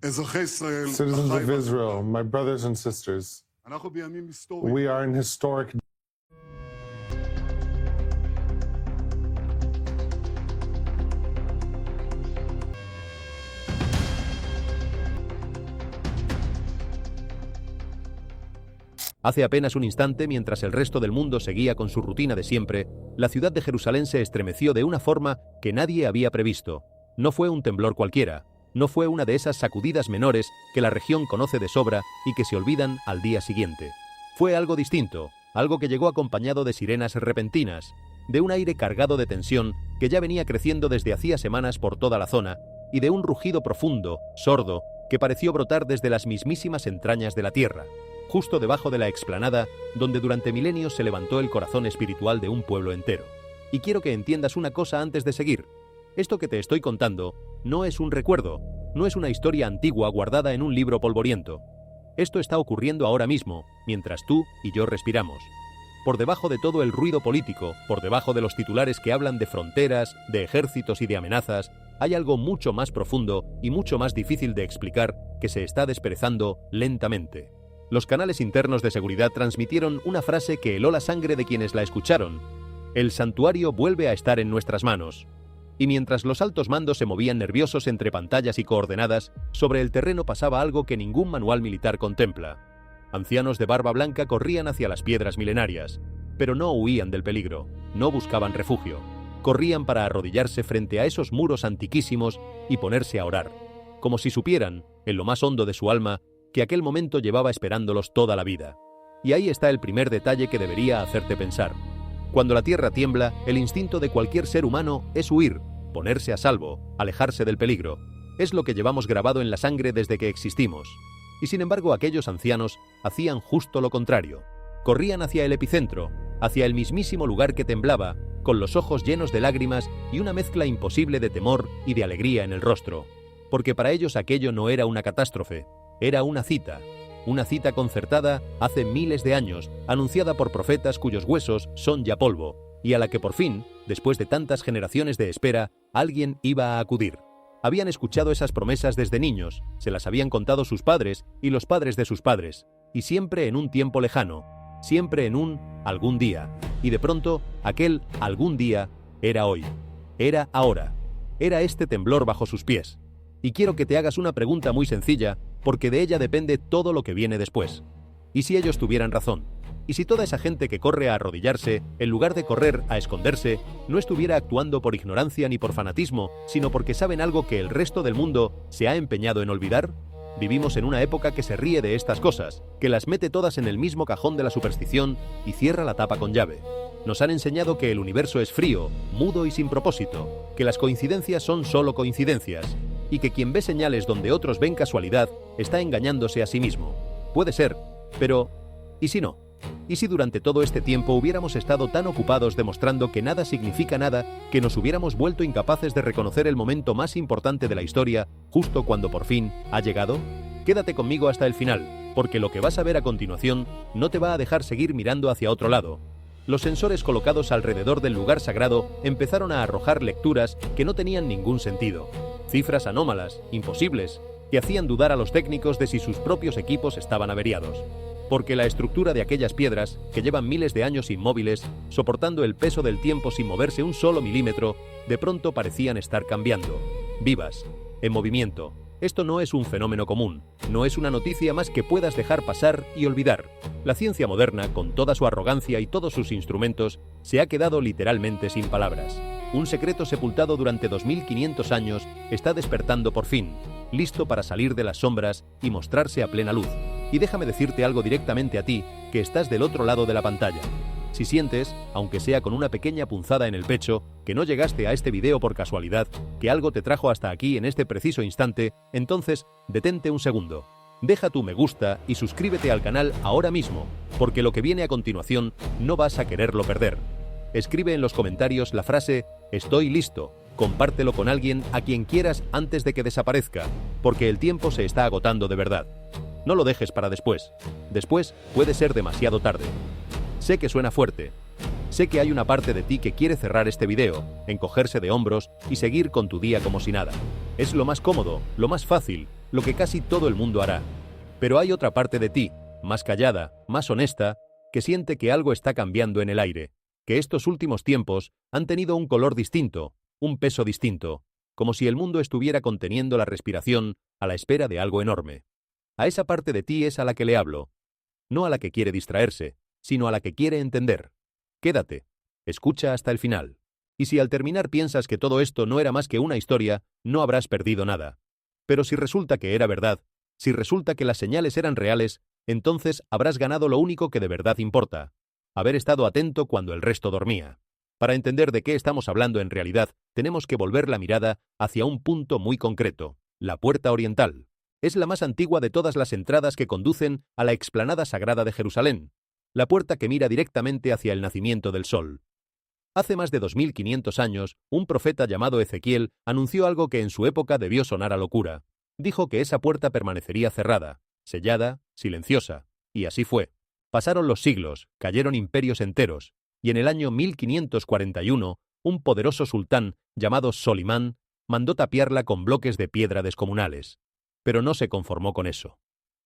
Citizens of Israel, my brothers and sisters, we are in historic. Hace apenas un instante, mientras el resto del mundo seguía con su rutina de siempre, la ciudad de Jerusalén se estremeció de una forma que nadie había previsto. No fue un temblor cualquiera, no fue una de esas sacudidas menores que la región conoce de sobra y que se olvidan al día siguiente. Fue algo distinto, algo que llegó acompañado de sirenas repentinas, de un aire cargado de tensión que ya venía creciendo desde hacía semanas por toda la zona, y de un rugido profundo, sordo, que pareció brotar desde las mismísimas entrañas de la tierra, justo debajo de la explanada donde durante milenios se levantó el corazón espiritual de un pueblo entero. Y quiero que entiendas una cosa antes de seguir. Esto que te estoy contando no es un recuerdo, no es una historia antigua guardada en un libro polvoriento. Esto está ocurriendo ahora mismo, mientras tú y yo respiramos. Por debajo de todo el ruido político, por debajo de los titulares que hablan de fronteras, de ejércitos y de amenazas, hay algo mucho más profundo y mucho más difícil de explicar que se está desperezando lentamente. Los canales internos de seguridad transmitieron una frase que heló la sangre de quienes la escucharon. El santuario vuelve a estar en nuestras manos. Y mientras los altos mandos se movían nerviosos entre pantallas y coordenadas, sobre el terreno pasaba algo que ningún manual militar contempla. Ancianos de barba blanca corrían hacia las piedras milenarias, pero no huían del peligro, no buscaban refugio. Corrían para arrodillarse frente a esos muros antiquísimos y ponerse a orar, como si supieran, en lo más hondo de su alma, que aquel momento llevaba esperándolos toda la vida. Y ahí está el primer detalle que debería hacerte pensar. Cuando la tierra tiembla, el instinto de cualquier ser humano es huir, ponerse a salvo, alejarse del peligro. Es lo que llevamos grabado en la sangre desde que existimos. Y sin embargo, aquellos ancianos hacían justo lo contrario. Corrían hacia el epicentro, hacia el mismísimo lugar que temblaba, con los ojos llenos de lágrimas y una mezcla imposible de temor y de alegría en el rostro. Porque para ellos aquello no era una catástrofe. Era una cita concertada hace miles de años, anunciada por profetas cuyos huesos son ya polvo, y a la que por fin, después de tantas generaciones de espera, alguien iba a acudir. Habían escuchado esas promesas desde niños, se las habían contado sus padres y los padres de sus padres, y siempre en un tiempo lejano, siempre en un algún día, y de pronto, aquel algún día era hoy, era ahora, era este temblor bajo sus pies. Y quiero que te hagas una pregunta muy sencilla, porque de ella depende todo lo que viene después. ¿Y si ellos tuvieran razón? ¿Y si toda esa gente que corre a arrodillarse, en lugar de correr a esconderse, no estuviera actuando por ignorancia ni por fanatismo, sino porque saben algo que el resto del mundo se ha empeñado en olvidar? Vivimos en una época que se ríe de estas cosas, que las mete todas en el mismo cajón de la superstición y cierra la tapa con llave. Nos han enseñado que el universo es frío, mudo y sin propósito, que las coincidencias son solo coincidencias, y que quien ve señales donde otros ven casualidad está engañándose a sí mismo. Puede ser, pero ¿y si no? ¿Y si durante todo este tiempo hubiéramos estado tan ocupados demostrando que nada significa nada que nos hubiéramos vuelto incapaces de reconocer el momento más importante de la historia justo cuando por fin ha llegado? Quédate conmigo hasta el final, porque lo que vas a ver a continuación no te va a dejar seguir mirando hacia otro lado. Los sensores colocados alrededor del lugar sagrado empezaron a arrojar lecturas que no tenían ningún sentido. Cifras anómalas, imposibles, que hacían dudar a los técnicos de si sus propios equipos estaban averiados. Porque la estructura de aquellas piedras, que llevan miles de años inmóviles, soportando el peso del tiempo sin moverse un solo milímetro, de pronto parecían estar cambiando, vivas, en movimiento. Esto no es un fenómeno común, no es una noticia más que puedas dejar pasar y olvidar. La ciencia moderna, con toda su arrogancia y todos sus instrumentos, se ha quedado literalmente sin palabras. Un secreto sepultado durante 2500 años está despertando por fin, listo para salir de las sombras y mostrarse a plena luz. Y déjame decirte algo directamente a ti, que estás del otro lado de la pantalla. Si sientes, aunque sea con una pequeña punzada en el pecho, que no llegaste a este video por casualidad, que algo te trajo hasta aquí en este preciso instante, entonces detente un segundo. Deja tu me gusta y suscríbete al canal ahora mismo, porque lo que viene a continuación no vas a quererlo perder. Escribe en los comentarios la frase «Estoy listo», compártelo con alguien a quien quieras antes de que desaparezca, porque el tiempo se está agotando de verdad. No lo dejes para después. Después puede ser demasiado tarde. Sé que suena fuerte. Sé que hay una parte de ti que quiere cerrar este video, encogerse de hombros y seguir con tu día como si nada. Es lo más cómodo, lo más fácil, lo que casi todo el mundo hará. Pero hay otra parte de ti, más callada, más honesta, que siente que algo está cambiando en el aire, que estos últimos tiempos han tenido un color distinto, un peso distinto, como si el mundo estuviera conteniendo la respiración a la espera de algo enorme. A esa parte de ti es a la que le hablo, no a la que quiere distraerse, sino a la que quiere entender. Quédate, escucha hasta el final. Y si al terminar piensas que todo esto no era más que una historia, no habrás perdido nada. Pero si resulta que era verdad, si resulta que las señales eran reales, entonces habrás ganado lo único que de verdad importa: haber estado atento cuando el resto dormía. Para entender de qué estamos hablando en realidad, tenemos que volver la mirada hacia un punto muy concreto: la Puerta Oriental. Es la más antigua de todas las entradas que conducen a la explanada sagrada de Jerusalén, la puerta que mira directamente hacia el nacimiento del sol. Hace más de 2500 años, un profeta llamado Ezequiel anunció algo que en su época debió sonar a locura. Dijo que esa puerta permanecería cerrada, sellada, silenciosa, y así fue. Pasaron los siglos, cayeron imperios enteros, y en el año 1541, un poderoso sultán llamado Solimán mandó tapiarla con bloques de piedra descomunales. Pero no se conformó con eso.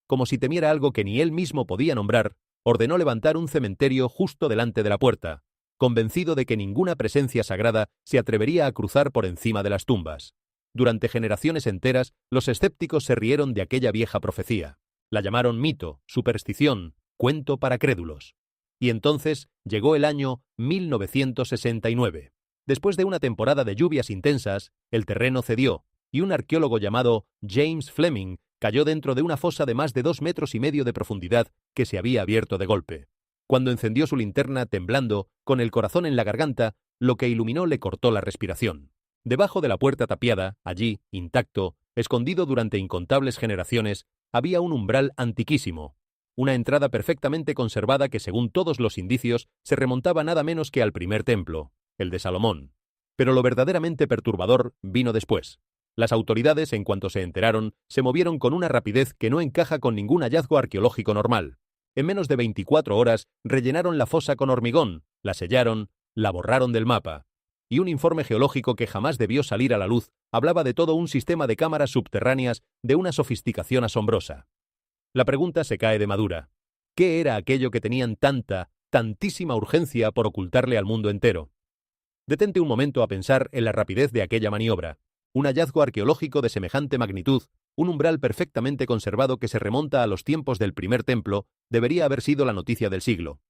Como si temiera algo que ni él mismo podía nombrar, ordenó levantar un cementerio justo delante de la puerta, convencido de que ninguna presencia sagrada se atrevería a cruzar por encima de las tumbas. Durante generaciones enteras, los escépticos se rieron de aquella vieja profecía. La llamaron mito, superstición, cuento para crédulos. Y entonces llegó el año 1969. Después de una temporada de lluvias intensas, el terreno cedió, y un arqueólogo llamado James Fleming cayó dentro de una fosa de más de 2,5 metros de profundidad que se había abierto de golpe. Cuando encendió su linterna temblando, con el corazón en la garganta, lo que iluminó le cortó la respiración. Debajo de la puerta tapiada, allí, intacto, escondido durante incontables generaciones, había un umbral antiquísimo, una entrada perfectamente conservada que, según todos los indicios, se remontaba nada menos que al primer templo, el de Salomón. Pero lo verdaderamente perturbador vino después. Las autoridades, en cuanto se enteraron, se movieron con una rapidez que no encaja con ningún hallazgo arqueológico normal. En menos de 24 horas rellenaron la fosa con hormigón, la sellaron, la borraron del mapa. Y un informe geológico que jamás debió salir a la luz hablaba de todo un sistema de cámaras subterráneas de una sofisticación asombrosa. La pregunta se cae de madura. ¿Qué era aquello que tenían tantísima urgencia por ocultarle al mundo entero? Detente un momento a pensar en la rapidez de aquella maniobra. Un hallazgo arqueológico de semejante magnitud, un umbral perfectamente conservado que se remonta a los tiempos del primer templo, debería haber sido la noticia del siglo.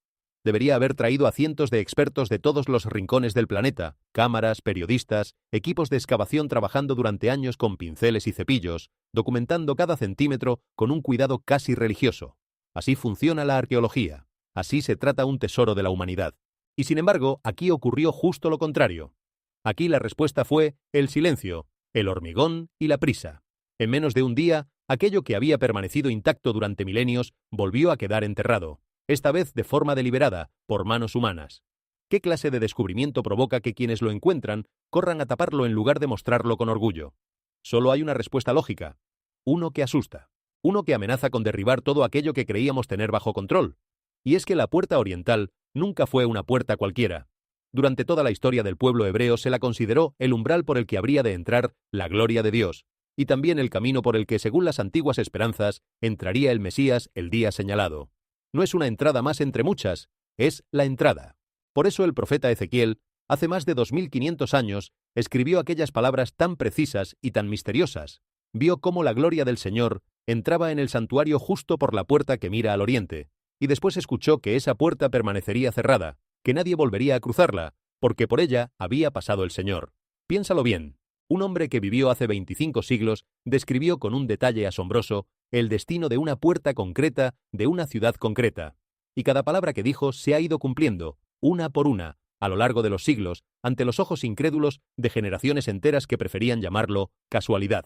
Debería haber traído a cientos de expertos de todos los rincones del planeta, cámaras, periodistas, equipos de excavación trabajando durante años con pinceles y cepillos, documentando cada centímetro con un cuidado casi religioso. Así funciona la arqueología. Así se trata un tesoro de la humanidad. Y sin embargo, aquí ocurrió justo lo contrario. Aquí la respuesta fue el silencio, el hormigón y la prisa. En menos de un día, aquello que había permanecido intacto durante milenios volvió a quedar enterrado, esta vez de forma deliberada, por manos humanas. ¿Qué clase de descubrimiento provoca que quienes lo encuentran corran a taparlo en lugar de mostrarlo con orgullo? Solo hay una respuesta lógica: uno que asusta, uno que amenaza con derribar todo aquello que creíamos tener bajo control. Y es que la Puerta Oriental nunca fue una puerta cualquiera. Durante toda la historia del pueblo hebreo se la consideró el umbral por el que habría de entrar la gloria de Dios, y también el camino por el que, según las antiguas esperanzas, entraría el Mesías el día señalado. No es una entrada más entre muchas, es la entrada. Por eso el profeta Ezequiel, hace más de 2500 años, escribió aquellas palabras tan precisas y tan misteriosas. Vio cómo la gloria del Señor entraba en el santuario justo por la puerta que mira al oriente, y después escuchó que esa puerta permanecería cerrada, que nadie volvería a cruzarla, porque por ella había pasado el Señor. Piénsalo bien. Un hombre que vivió hace 25 siglos describió con un detalle asombroso el destino de una puerta concreta de una ciudad concreta. Y cada palabra que dijo se ha ido cumpliendo, una por una, a lo largo de los siglos, ante los ojos incrédulos de generaciones enteras que preferían llamarlo casualidad.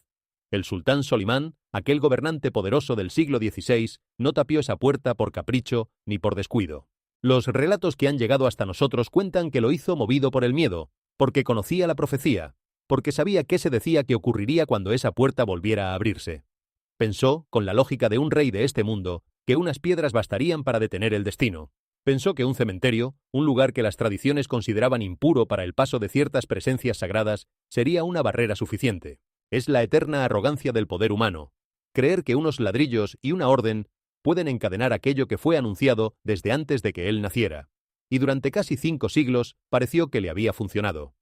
El sultán Solimán, aquel gobernante poderoso del siglo XVI, no tapió esa puerta por capricho ni por descuido. Los relatos que han llegado hasta nosotros cuentan que lo hizo movido por el miedo, porque conocía la profecía, porque sabía qué se decía que ocurriría cuando esa puerta volviera a abrirse. Pensó, con la lógica de un rey de este mundo, que unas piedras bastarían para detener el destino. Pensó que un cementerio, un lugar que las tradiciones consideraban impuro para el paso de ciertas presencias sagradas, sería una barrera suficiente. Es la eterna arrogancia del poder humano. creer que unos ladrillos y una orden pueden encadenar aquello que fue anunciado desde antes de que él naciera. Y durante casi 5 siglos pareció que le había funcionado.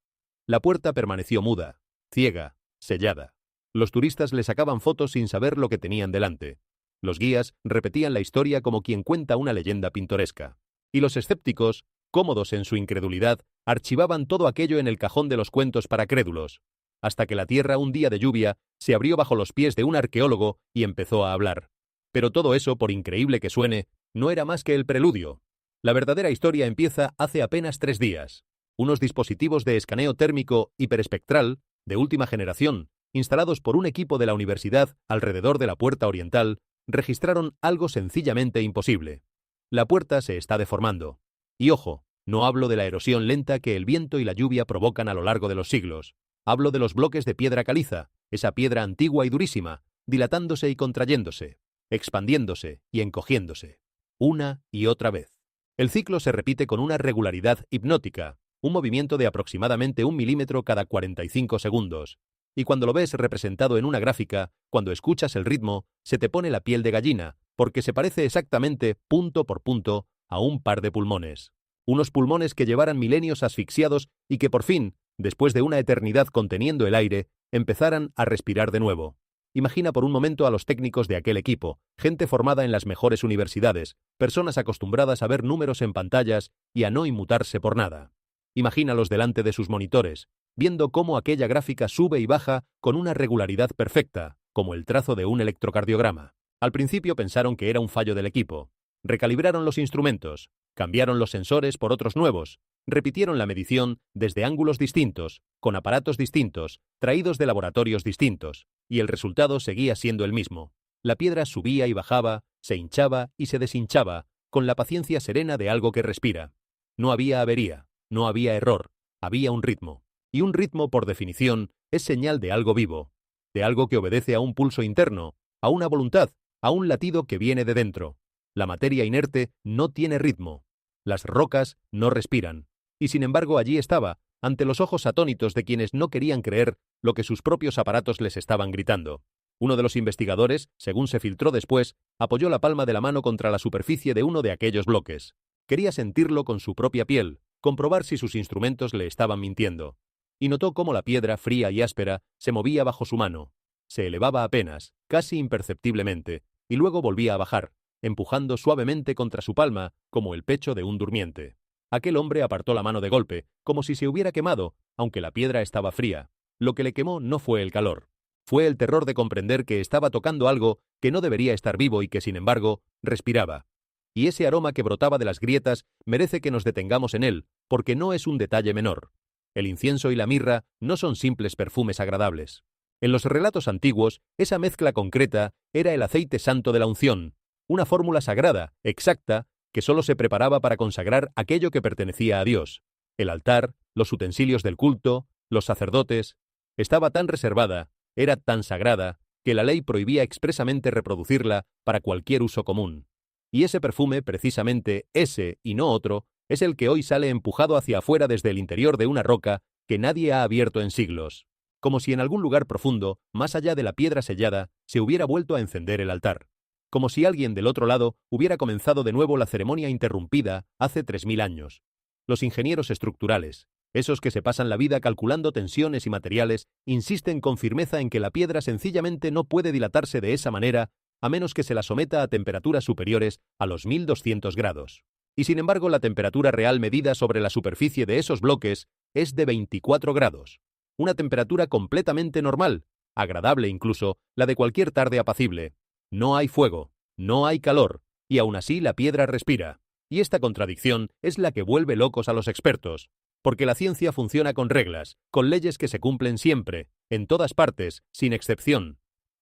La puerta permaneció muda, ciega, sellada. Los turistas le sacaban fotos sin saber lo que tenían delante. Los guías repetían la historia como quien cuenta una leyenda pintoresca. Y los escépticos, cómodos en su incredulidad, archivaban todo aquello en el cajón de los cuentos para crédulos, hasta que la tierra un día de lluvia se abrió bajo los pies de un arqueólogo y empezó a hablar. Pero todo eso, por increíble que suene, no era más que el preludio. La verdadera historia empieza hace apenas 3 días. Unos dispositivos de escaneo térmico hiperespectral, de última generación, instalados por un equipo de la universidad alrededor de la puerta oriental, registraron algo sencillamente imposible. La puerta se está deformando. Y ojo, no hablo de la erosión lenta que el viento y la lluvia provocan a lo largo de los siglos. Hablo de los bloques de piedra caliza, esa piedra antigua y durísima, dilatándose y contrayéndose, expandiéndose y encogiéndose, una y otra vez. El ciclo se repite con una regularidad hipnótica, un movimiento de aproximadamente 1 milímetro cada 45 segundos. Y cuando lo ves representado en una gráfica, cuando escuchas el ritmo, se te pone la piel de gallina, porque se parece exactamente, punto por punto, a un par de pulmones. Unos pulmones que llevaran milenios asfixiados y que por fin, después de una eternidad conteniendo el aire, empezaran a respirar de nuevo. Imagina por un momento a los técnicos de aquel equipo, gente formada en las mejores universidades, personas acostumbradas a ver números en pantallas y a no inmutarse por nada. Imagínalos delante de sus monitores, viendo cómo aquella gráfica sube y baja con una regularidad perfecta, como el trazo de un electrocardiograma. Al principio pensaron que era un fallo del equipo. Recalibraron los instrumentos, cambiaron los sensores por otros nuevos, repitieron la medición desde ángulos distintos, con aparatos distintos, traídos de laboratorios distintos, y el resultado seguía siendo el mismo. La piedra subía y bajaba, se hinchaba y se deshinchaba, con la paciencia serena de algo que respira. No había avería, no había error, había un ritmo. Y un ritmo, por definición, es señal de algo vivo, de algo que obedece a un pulso interno, a una voluntad, a un latido que viene de dentro. La materia inerte no tiene ritmo. Las rocas no respiran. Y sin embargo allí estaba, ante los ojos atónitos de quienes no querían creer lo que sus propios aparatos les estaban gritando. Uno de los investigadores, según se filtró después, apoyó la palma de la mano contra la superficie de uno de aquellos bloques. Quería sentirlo con su propia piel, comprobar si sus instrumentos le estaban mintiendo. Y notó cómo la piedra, fría y áspera, se movía bajo su mano. Se elevaba apenas, casi imperceptiblemente, y luego volvía a bajar, empujando suavemente contra su palma, como el pecho de un durmiente. Aquel hombre apartó la mano de golpe, como si se hubiera quemado, aunque la piedra estaba fría. Lo que le quemó no fue el calor. Fue el terror de comprender que estaba tocando algo que no debería estar vivo y que, sin embargo, respiraba. Y ese aroma que brotaba de las grietas merece que nos detengamos en él, porque no es un detalle menor. El incienso y la mirra no son simples perfumes agradables. En los relatos antiguos, esa mezcla concreta era el aceite santo de la unción, una fórmula sagrada, exacta, que solo se preparaba para consagrar aquello que pertenecía a Dios. El altar, los utensilios del culto, los sacerdotes. Estaba tan reservada, era tan sagrada, que la ley prohibía expresamente reproducirla para cualquier uso común. Y ese perfume, precisamente ese y no otro, es el que hoy sale empujado hacia afuera desde el interior de una roca que nadie ha abierto en siglos, como si en algún lugar profundo, más allá de la piedra sellada, se hubiera vuelto a encender el altar, como si alguien del otro lado hubiera comenzado de nuevo la ceremonia interrumpida hace 3000 años. Los ingenieros estructurales, esos que se pasan la vida calculando tensiones y materiales, insisten con firmeza en que la piedra sencillamente no puede dilatarse de esa manera a menos que se la someta a temperaturas superiores a los 1200 grados. Y sin embargo la temperatura real medida sobre la superficie de esos bloques es de 24 grados. Una temperatura completamente normal, agradable incluso, la de cualquier tarde apacible. No hay fuego, no hay calor, y aún así la piedra respira. Y esta contradicción es la que vuelve locos a los expertos, porque la ciencia funciona con reglas, con leyes que se cumplen siempre, en todas partes, sin excepción.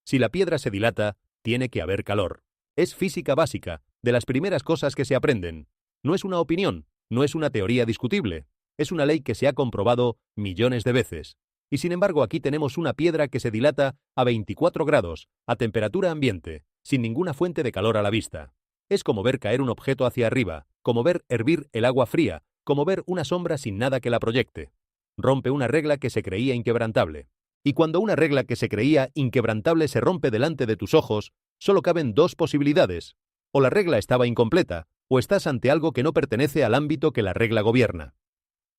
Si la piedra se dilata, tiene que haber calor. Es física básica, de las primeras cosas que se aprenden. No es una opinión, no es una teoría discutible, es una ley que se ha comprobado millones de veces. Y sin embargo aquí tenemos una piedra que se dilata a 24 grados, a temperatura ambiente, sin ninguna fuente de calor a la vista. Es como ver caer un objeto hacia arriba, como ver hervir el agua fría, como ver una sombra sin nada que la proyecte. Rompe una regla que se creía inquebrantable. Y cuando una regla que se creía inquebrantable se rompe delante de tus ojos, solo caben dos posibilidades. O la regla estaba incompleta, o estás ante algo que no pertenece al ámbito que la regla gobierna.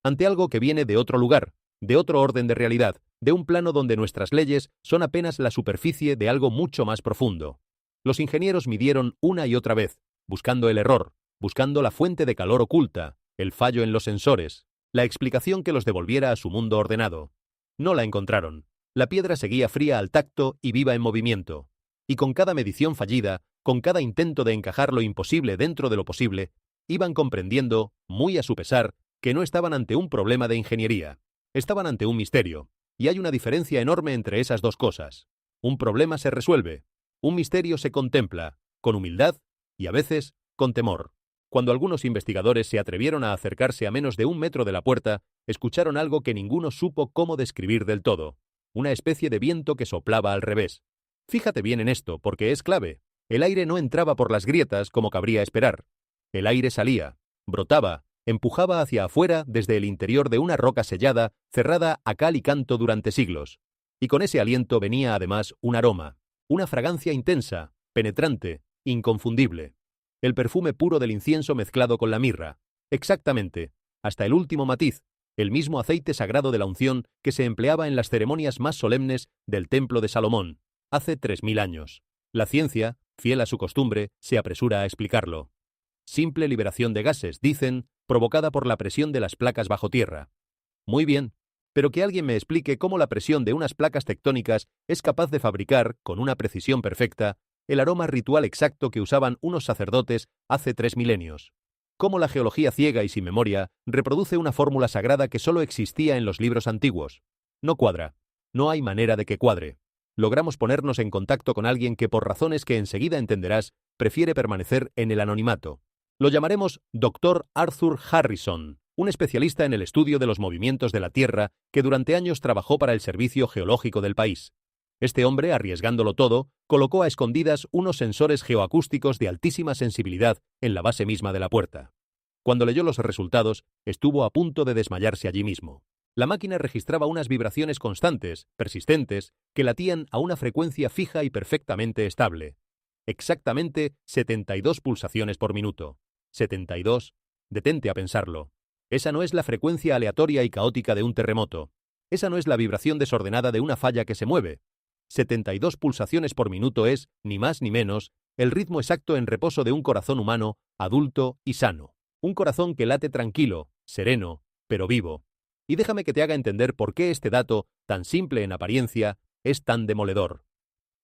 Ante algo que viene de otro lugar, de otro orden de realidad, de un plano donde nuestras leyes son apenas la superficie de algo mucho más profundo. Los ingenieros midieron una y otra vez, buscando el error, buscando la fuente de calor oculta, el fallo en los sensores, la explicación que los devolviera a su mundo ordenado. No la encontraron. La piedra seguía fría al tacto y viva en movimiento. Y con cada medición fallida, con cada intento de encajar lo imposible dentro de lo posible, iban comprendiendo, muy a su pesar, que no estaban ante un problema de ingeniería. Estaban ante un misterio. Y hay una diferencia enorme entre esas dos cosas. Un problema se resuelve. Un misterio se contempla, con humildad y a veces con temor. Cuando algunos investigadores se atrevieron a acercarse a menos de 1 metro de la puerta, escucharon algo que ninguno supo cómo describir del todo. Una especie de viento que soplaba al revés. Fíjate bien en esto, porque es clave. El aire no entraba por las grietas como cabría esperar. El aire salía, brotaba, empujaba hacia afuera desde el interior de una roca sellada, cerrada a cal y canto durante siglos. Y con ese aliento venía además un aroma, una fragancia intensa, penetrante, inconfundible. El perfume puro del incienso mezclado con la mirra. Exactamente, hasta el último matiz, el mismo aceite sagrado de la unción que se empleaba en las ceremonias más solemnes del templo de Salomón, hace 3000 años. La ciencia, fiel a su costumbre, se apresura a explicarlo. Simple liberación de gases, dicen, provocada por la presión de las placas bajo tierra. Muy bien, pero que alguien me explique cómo la presión de unas placas tectónicas es capaz de fabricar, con una precisión perfecta, el aroma ritual exacto que usaban unos sacerdotes hace 3 milenios. Cómo la geología ciega y sin memoria reproduce una fórmula sagrada que solo existía en los libros antiguos. No cuadra. No hay manera de que cuadre. Logramos ponernos en contacto con alguien que, por razones que enseguida entenderás, prefiere permanecer en el anonimato. Lo llamaremos Dr. Arthur Harrison, un especialista en el estudio de los movimientos de la Tierra que durante años trabajó para el Servicio Geológico del país. Este hombre, arriesgándolo todo, colocó a escondidas unos sensores geoacústicos de altísima sensibilidad en la base misma de la puerta. Cuando leyó los resultados, estuvo a punto de desmayarse allí mismo. La máquina registraba unas vibraciones constantes, persistentes, que latían a una frecuencia fija y perfectamente estable. Exactamente 72 pulsaciones por minuto. 72. Detente a pensarlo. Esa no es la frecuencia aleatoria y caótica de un terremoto. Esa no es la vibración desordenada de una falla que se mueve. 72 pulsaciones por minuto es, ni más ni menos, el ritmo exacto en reposo de un corazón humano, adulto y sano. Un corazón que late tranquilo, sereno, pero vivo. Y déjame que te haga entender por qué este dato, tan simple en apariencia, es tan demoledor.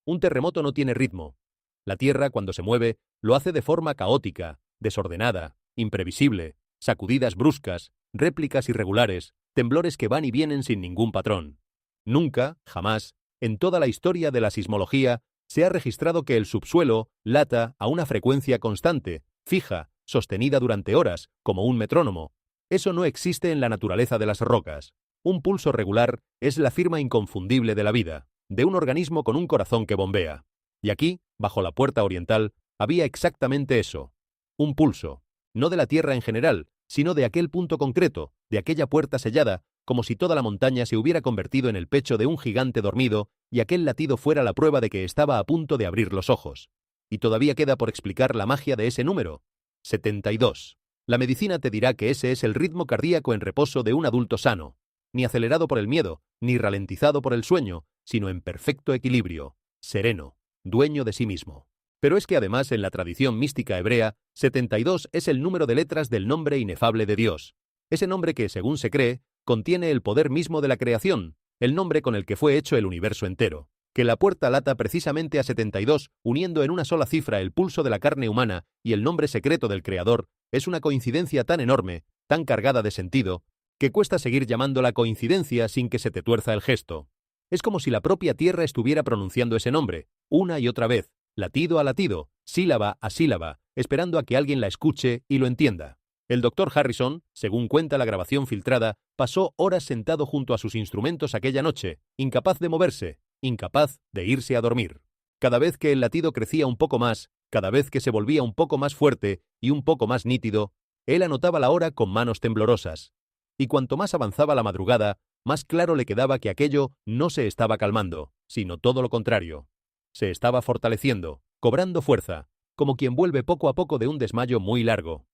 Un terremoto no tiene ritmo. La Tierra, cuando se mueve, lo hace de forma caótica, desordenada, imprevisible, sacudidas bruscas, réplicas irregulares, temblores que van y vienen sin ningún patrón. Nunca, jamás, en toda la historia de la sismología, se ha registrado que el subsuelo lata a una frecuencia constante, fija, sostenida durante horas, como un metrónomo. Eso no existe en la naturaleza de las rocas. Un pulso regular es la firma inconfundible de la vida, de un organismo con un corazón que bombea. Y aquí, bajo la puerta oriental, había exactamente eso. Un pulso, no de la Tierra en general, sino de aquel punto concreto, de aquella puerta sellada, como si toda la montaña se hubiera convertido en el pecho de un gigante dormido y aquel latido fuera la prueba de que estaba a punto de abrir los ojos. Y todavía queda por explicar la magia de ese número. 72. La medicina te dirá que ese es el ritmo cardíaco en reposo de un adulto sano, ni acelerado por el miedo, ni ralentizado por el sueño, sino en perfecto equilibrio, sereno, dueño de sí mismo. Pero es que además en la tradición mística hebrea, 72 es el número de letras del nombre inefable de Dios. Ese nombre que, según se cree, contiene el poder mismo de la creación, el nombre con el que fue hecho el universo entero. Que la puerta lata precisamente a 72, uniendo en una sola cifra el pulso de la carne humana y el nombre secreto del Creador, es una coincidencia tan enorme, tan cargada de sentido, que cuesta seguir llamándola coincidencia sin que se te tuerza el gesto. Es como si la propia Tierra estuviera pronunciando ese nombre, una y otra vez, latido a latido, sílaba a sílaba, esperando a que alguien la escuche y lo entienda. El Dr. Harrison, según cuenta la grabación filtrada, pasó horas sentado junto a sus instrumentos aquella noche, incapaz de moverse, incapaz de irse a dormir. Cada vez que el latido crecía un poco más, cada vez que se volvía un poco más fuerte y un poco más nítido, él anotaba la hora con manos temblorosas. Y cuanto más avanzaba la madrugada, más claro le quedaba que aquello no se estaba calmando, sino todo lo contrario. Se estaba fortaleciendo, cobrando fuerza, como quien vuelve poco a poco de un desmayo muy largo.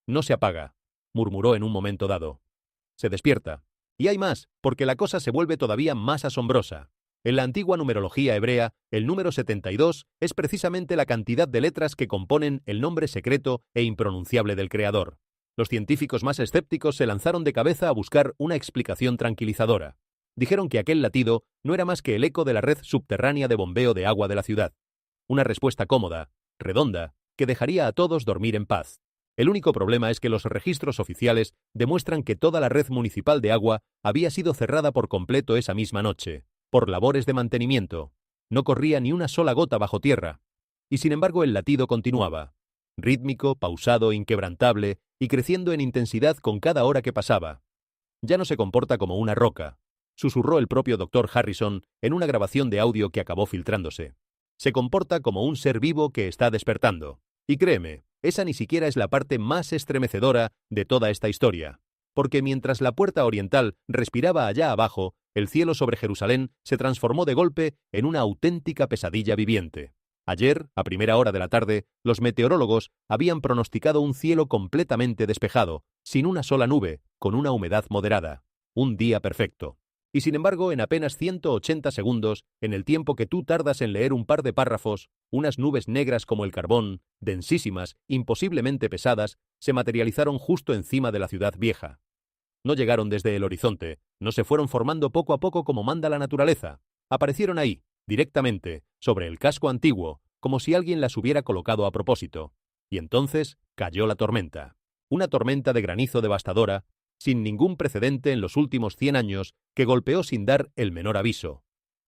No se apaga, murmuró en un momento dado. Se despierta. Y hay más, porque la cosa se vuelve todavía más asombrosa. En la antigua numerología hebrea, el número 72 es precisamente la cantidad de letras que componen el nombre secreto e impronunciable del Creador. Los científicos más escépticos se lanzaron de cabeza a buscar una explicación tranquilizadora. Dijeron que aquel latido no era más que el eco de la red subterránea de bombeo de agua de la ciudad. Una respuesta cómoda, redonda, que dejaría a todos dormir en paz. El único problema es que los registros oficiales demuestran que toda la red municipal de agua había sido cerrada por completo esa misma noche, por labores de mantenimiento. No corría ni una sola gota bajo tierra. Y sin embargo el latido continuaba, rítmico, pausado, inquebrantable y creciendo en intensidad con cada hora que pasaba. Ya no se comporta como una roca, susurró el propio Dr. Harrison en una grabación de audio que acabó filtrándose. Se comporta como un ser vivo que está despertando. Y créeme, esa ni siquiera es la parte más estremecedora de toda esta historia. Porque mientras la puerta oriental respiraba allá abajo, el cielo sobre Jerusalén se transformó de golpe en una auténtica pesadilla viviente. Ayer, a primera hora de la tarde, los meteorólogos habían pronosticado un cielo completamente despejado, sin una sola nube, con una humedad moderada. Un día perfecto. Y sin embargo, en apenas 180 segundos, en el tiempo que tú tardas en leer un par de párrafos, unas nubes negras como el carbón, densísimas, imposiblemente pesadas, se materializaron justo encima de la ciudad vieja. No llegaron desde el horizonte, no se fueron formando poco a poco como manda la naturaleza. Aparecieron ahí, directamente, sobre el casco antiguo, como si alguien las hubiera colocado a propósito. Y entonces cayó la tormenta. Una tormenta de granizo devastadora, sin ningún precedente en los últimos 100 años, que golpeó sin dar el menor aviso.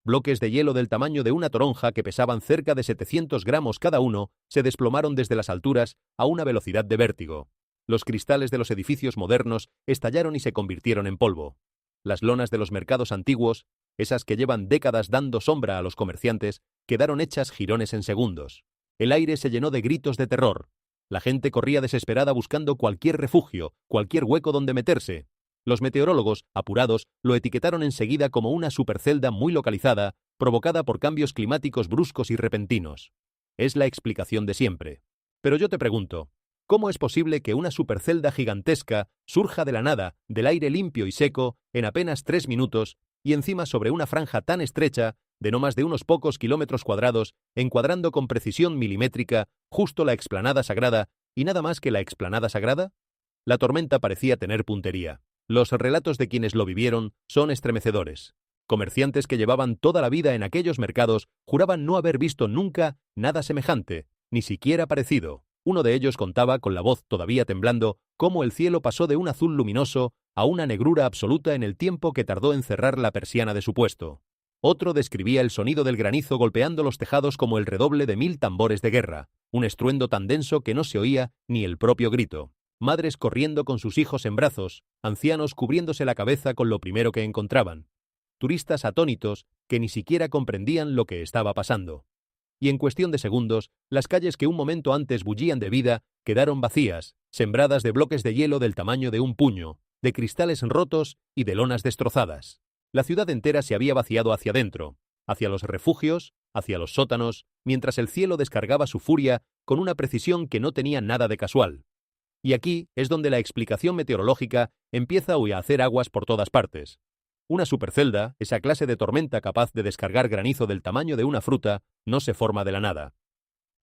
Bloques de hielo del tamaño de una toronja que pesaban cerca de 700 gramos cada uno se desplomaron desde las alturas a una velocidad de vértigo. Los cristales de los edificios modernos estallaron y se convirtieron en polvo. Las lonas de los mercados antiguos, esas que llevan décadas dando sombra a los comerciantes, quedaron hechas jirones en segundos. El aire se llenó de gritos de terror. La gente corría desesperada buscando cualquier refugio, cualquier hueco donde meterse. Los meteorólogos, apurados, lo etiquetaron enseguida como una supercelda muy localizada, provocada por cambios climáticos bruscos y repentinos. Es la explicación de siempre. Pero yo te pregunto, ¿cómo es posible que una supercelda gigantesca surja de la nada, del aire limpio y seco, en apenas 3 minutos, y encima sobre una franja tan estrecha, de no más de unos pocos kilómetros cuadrados, encuadrando con precisión milimétrica justo la explanada sagrada, y nada más que la explanada sagrada? La tormenta parecía tener puntería. Los relatos de quienes lo vivieron son estremecedores. Comerciantes que llevaban toda la vida en aquellos mercados juraban no haber visto nunca nada semejante, ni siquiera parecido. Uno de ellos contaba, con la voz todavía temblando, cómo el cielo pasó de un azul luminoso a una negrura absoluta en el tiempo que tardó en cerrar la persiana de su puesto. Otro describía el sonido del granizo golpeando los tejados como el redoble de 1000 tambores de guerra, un estruendo tan denso que no se oía ni el propio grito. Madres corriendo con sus hijos en brazos, ancianos cubriéndose la cabeza con lo primero que encontraban, turistas atónitos que ni siquiera comprendían lo que estaba pasando. Y en cuestión de segundos, las calles que un momento antes bullían de vida quedaron vacías, sembradas de bloques de hielo del tamaño de un puño, de cristales rotos y de lonas destrozadas. La ciudad entera se había vaciado hacia adentro, hacia los refugios, hacia los sótanos, mientras el cielo descargaba su furia con una precisión que no tenía nada de casual. Y aquí es donde la explicación meteorológica empieza a hacer aguas por todas partes. Una supercelda, esa clase de tormenta capaz de descargar granizo del tamaño de una fruta, no se forma de la nada.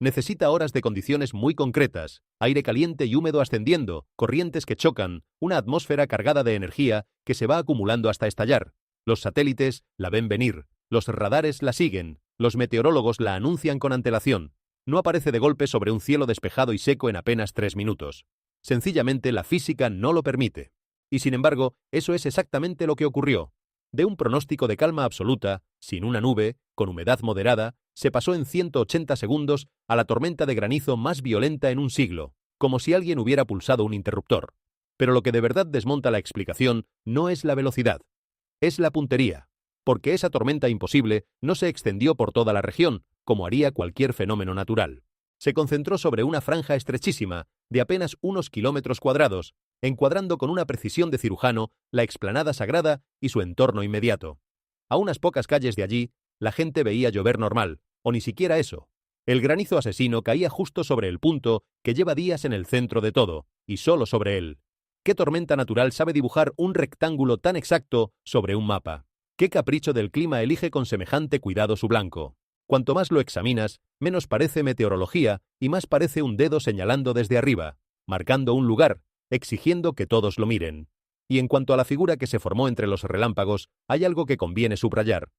Necesita horas de condiciones muy concretas, aire caliente y húmedo ascendiendo, corrientes que chocan, una atmósfera cargada de energía que se va acumulando hasta estallar. Los satélites la ven venir, los radares la siguen, los meteorólogos la anuncian con antelación. No aparece de golpe sobre un cielo despejado y seco en apenas 3 minutos. Sencillamente la física no lo permite. Y sin embargo, eso es exactamente lo que ocurrió. De un pronóstico de calma absoluta, sin una nube, con humedad moderada, se pasó en 180 segundos a la tormenta de granizo más violenta en un siglo, como si alguien hubiera pulsado un interruptor. Pero lo que de verdad desmonta la explicación no es la velocidad, es la puntería, porque esa tormenta imposible no se extendió por toda la región, como haría cualquier fenómeno natural. Se concentró sobre una franja estrechísima, de apenas unos kilómetros cuadrados, encuadrando con una precisión de cirujano la explanada sagrada y su entorno inmediato. A unas pocas calles de allí, la gente veía llover normal, o ni siquiera eso. El granizo asesino caía justo sobre el punto que lleva días en el centro de todo, y solo sobre él. ¿Qué tormenta natural sabe dibujar un rectángulo tan exacto sobre un mapa? ¿Qué capricho del clima elige con semejante cuidado su blanco? Cuanto más lo examinas, menos parece meteorología y más parece un dedo señalando desde arriba, marcando un lugar, exigiendo que todos lo miren. Y en cuanto a la figura que se formó entre los relámpagos, hay algo que conviene subrayar.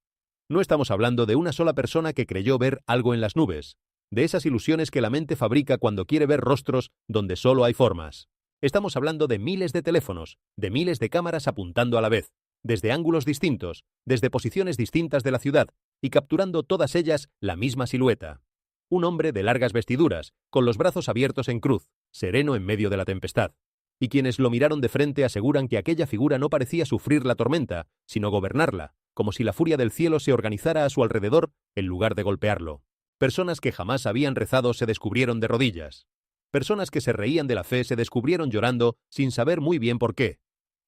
No estamos hablando de una sola persona que creyó ver algo en las nubes, de esas ilusiones que la mente fabrica cuando quiere ver rostros donde solo hay formas. Estamos hablando de miles de teléfonos, de miles de cámaras apuntando a la vez, desde ángulos distintos, desde posiciones distintas de la ciudad, y capturando todas ellas la misma silueta. Un hombre de largas vestiduras, con los brazos abiertos en cruz, sereno en medio de la tempestad. Y quienes lo miraron de frente aseguran que aquella figura no parecía sufrir la tormenta, sino gobernarla, como si la furia del cielo se organizara a su alrededor en lugar de golpearlo. Personas que jamás habían rezado se descubrieron de rodillas. Personas que se reían de la fe se descubrieron llorando sin saber muy bien por qué.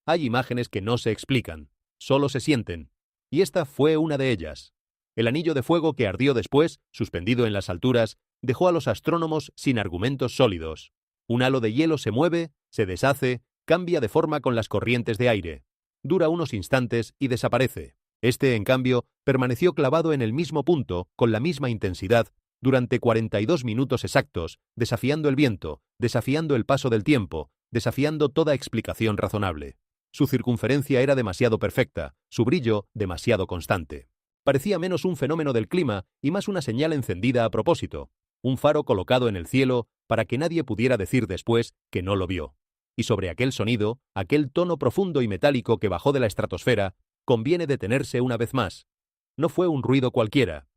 Hay imágenes que no se explican, solo se sienten. Y esta fue una de ellas. El anillo de fuego que ardió después, suspendido en las alturas, dejó a los astrónomos sin argumentos sólidos. Un halo de hielo se mueve, se deshace, cambia de forma con las corrientes de aire. Dura unos instantes y desaparece. Este, en cambio, permaneció clavado en el mismo punto, con la misma intensidad, durante 42 minutos exactos, desafiando el viento, desafiando el paso del tiempo, desafiando toda explicación razonable. Su circunferencia era demasiado perfecta, su brillo demasiado constante. Parecía menos un fenómeno del clima y más una señal encendida a propósito, un faro colocado en el cielo para que nadie pudiera decir después que no lo vio. Y sobre aquel sonido, aquel tono profundo y metálico que bajó de la estratosfera, conviene detenerse una vez más. No fue un ruido cualquiera.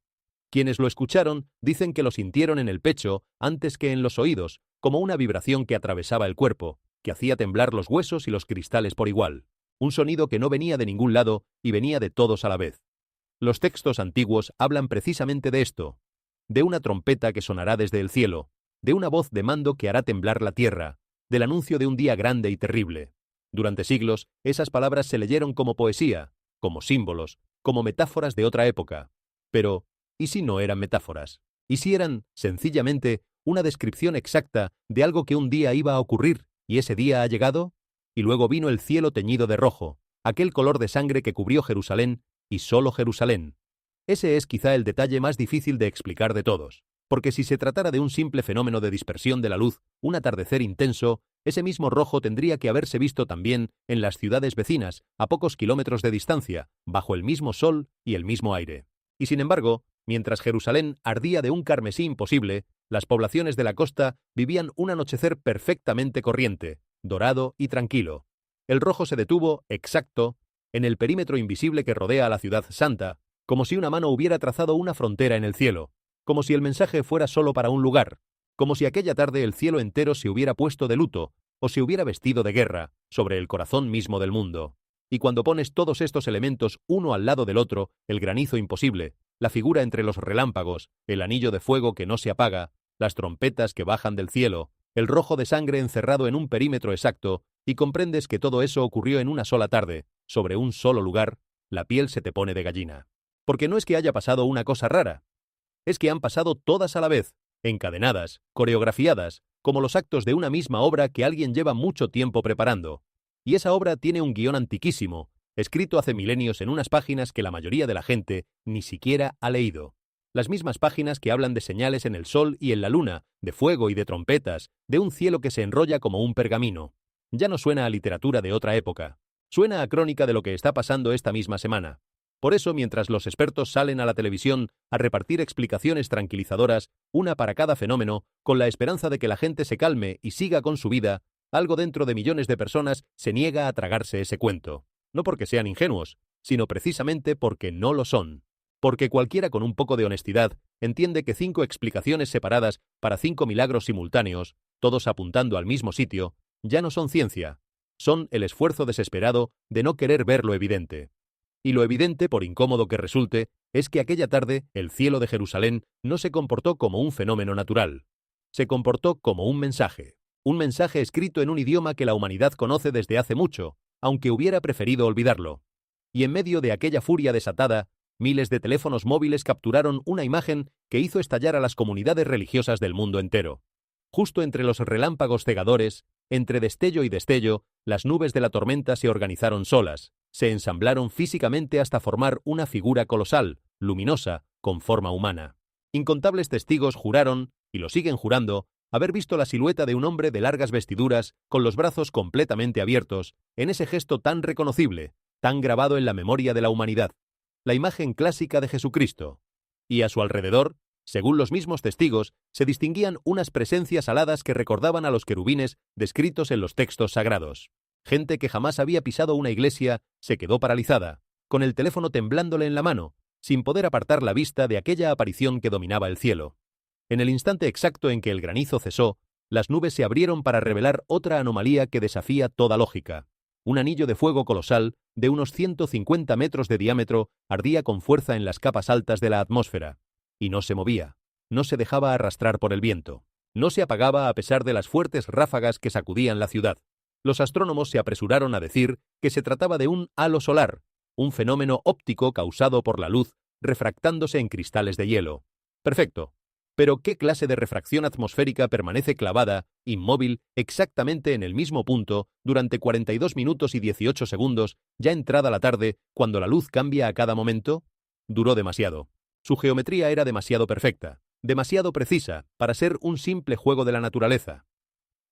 Quienes lo escucharon dicen que lo sintieron en el pecho antes que en los oídos, como una vibración que atravesaba el cuerpo, que hacía temblar los huesos y los cristales por igual. Un sonido que no venía de ningún lado y venía de todos a la vez. Los textos antiguos hablan precisamente de esto, de una trompeta que sonará desde el cielo, de una voz de mando que hará temblar la tierra, del anuncio de un día grande y terrible. Durante siglos, esas palabras se leyeron como poesía, como símbolos, como metáforas de otra época. Pero, ¿y si no eran metáforas? ¿Y si eran, sencillamente, una descripción exacta de algo que un día iba a ocurrir y ese día ha llegado? Y luego vino el cielo teñido de rojo, aquel color de sangre que cubrió Jerusalén, y solo Jerusalén. Ese es quizá el detalle más difícil de explicar de todos, porque si se tratara de un simple fenómeno de dispersión de la luz, un atardecer intenso, ese mismo rojo tendría que haberse visto también en las ciudades vecinas, a pocos kilómetros de distancia, bajo el mismo sol y el mismo aire. Y sin embargo, mientras Jerusalén ardía de un carmesí imposible, las poblaciones de la costa vivían un anochecer perfectamente corriente, dorado y tranquilo. El rojo se detuvo, exacto, en el perímetro invisible que rodea a la ciudad santa, como si una mano hubiera trazado una frontera en el cielo, como si el mensaje fuera solo para un lugar, como si aquella tarde el cielo entero se hubiera puesto de luto, o se hubiera vestido de guerra, sobre el corazón mismo del mundo. Y cuando pones todos estos elementos uno al lado del otro, el granizo imposible, la figura entre los relámpagos, el anillo de fuego que no se apaga, las trompetas que bajan del cielo, el rojo de sangre encerrado en un perímetro exacto, y comprendes que todo eso ocurrió en una sola tarde, sobre un solo lugar, la piel se te pone de gallina. Porque no es que haya pasado una cosa rara, es que han pasado todas a la vez, encadenadas, coreografiadas, como los actos de una misma obra que alguien lleva mucho tiempo preparando. Y esa obra tiene un guión antiquísimo, escrito hace milenios en unas páginas que la mayoría de la gente ni siquiera ha leído. Las mismas páginas que hablan de señales en el sol y en la luna, de fuego y de trompetas, de un cielo que se enrolla como un pergamino. Ya no suena a literatura de otra época. Suena a crónica de lo que está pasando esta misma semana. Por eso, mientras los expertos salen a la televisión a repartir explicaciones tranquilizadoras, una para cada fenómeno, con la esperanza de que la gente se calme y siga con su vida, algo dentro de millones de personas se niega a tragarse ese cuento. No porque sean ingenuos, sino precisamente porque no lo son. Porque cualquiera con un poco de honestidad entiende que 5 explicaciones separadas para 5 milagros simultáneos, todos apuntando al mismo sitio, ya no son ciencia, son el esfuerzo desesperado de no querer ver lo evidente. Y lo evidente, por incómodo que resulte, es que aquella tarde el cielo de Jerusalén no se comportó como un fenómeno natural. Se comportó como un mensaje. Un mensaje escrito en un idioma que la humanidad conoce desde hace mucho, aunque hubiera preferido olvidarlo. Y en medio de aquella furia desatada, miles de teléfonos móviles capturaron una imagen que hizo estallar a las comunidades religiosas del mundo entero. Justo entre los relámpagos cegadores, entre destello y destello, las nubes de la tormenta se organizaron solas, se ensamblaron físicamente hasta formar una figura colosal, luminosa, con forma humana. Incontables testigos juraron, y lo siguen jurando, haber visto la silueta de un hombre de largas vestiduras, con los brazos completamente abiertos, en ese gesto tan reconocible, tan grabado en la memoria de la humanidad, la imagen clásica de Jesucristo. Y a su alrededor, según los mismos testigos, se distinguían unas presencias aladas que recordaban a los querubines descritos en los textos sagrados. Gente que jamás había pisado una iglesia se quedó paralizada, con el teléfono temblándole en la mano, sin poder apartar la vista de aquella aparición que dominaba el cielo. En el instante exacto en que el granizo cesó, las nubes se abrieron para revelar otra anomalía que desafía toda lógica. Un anillo de fuego colosal, de unos 150 metros de diámetro, ardía con fuerza en las capas altas de la atmósfera. Y no se movía, no se dejaba arrastrar por el viento, no se apagaba a pesar de las fuertes ráfagas que sacudían la ciudad. Los astrónomos se apresuraron a decir que se trataba de un halo solar, un fenómeno óptico causado por la luz refractándose en cristales de hielo. Perfecto. Pero ¿qué clase de refracción atmosférica permanece clavada, inmóvil, exactamente en el mismo punto, durante 42 minutos y 18 segundos, ya entrada la tarde, cuando la luz cambia a cada momento? Duró demasiado. Su geometría era demasiado perfecta, demasiado precisa, para ser un simple juego de la naturaleza.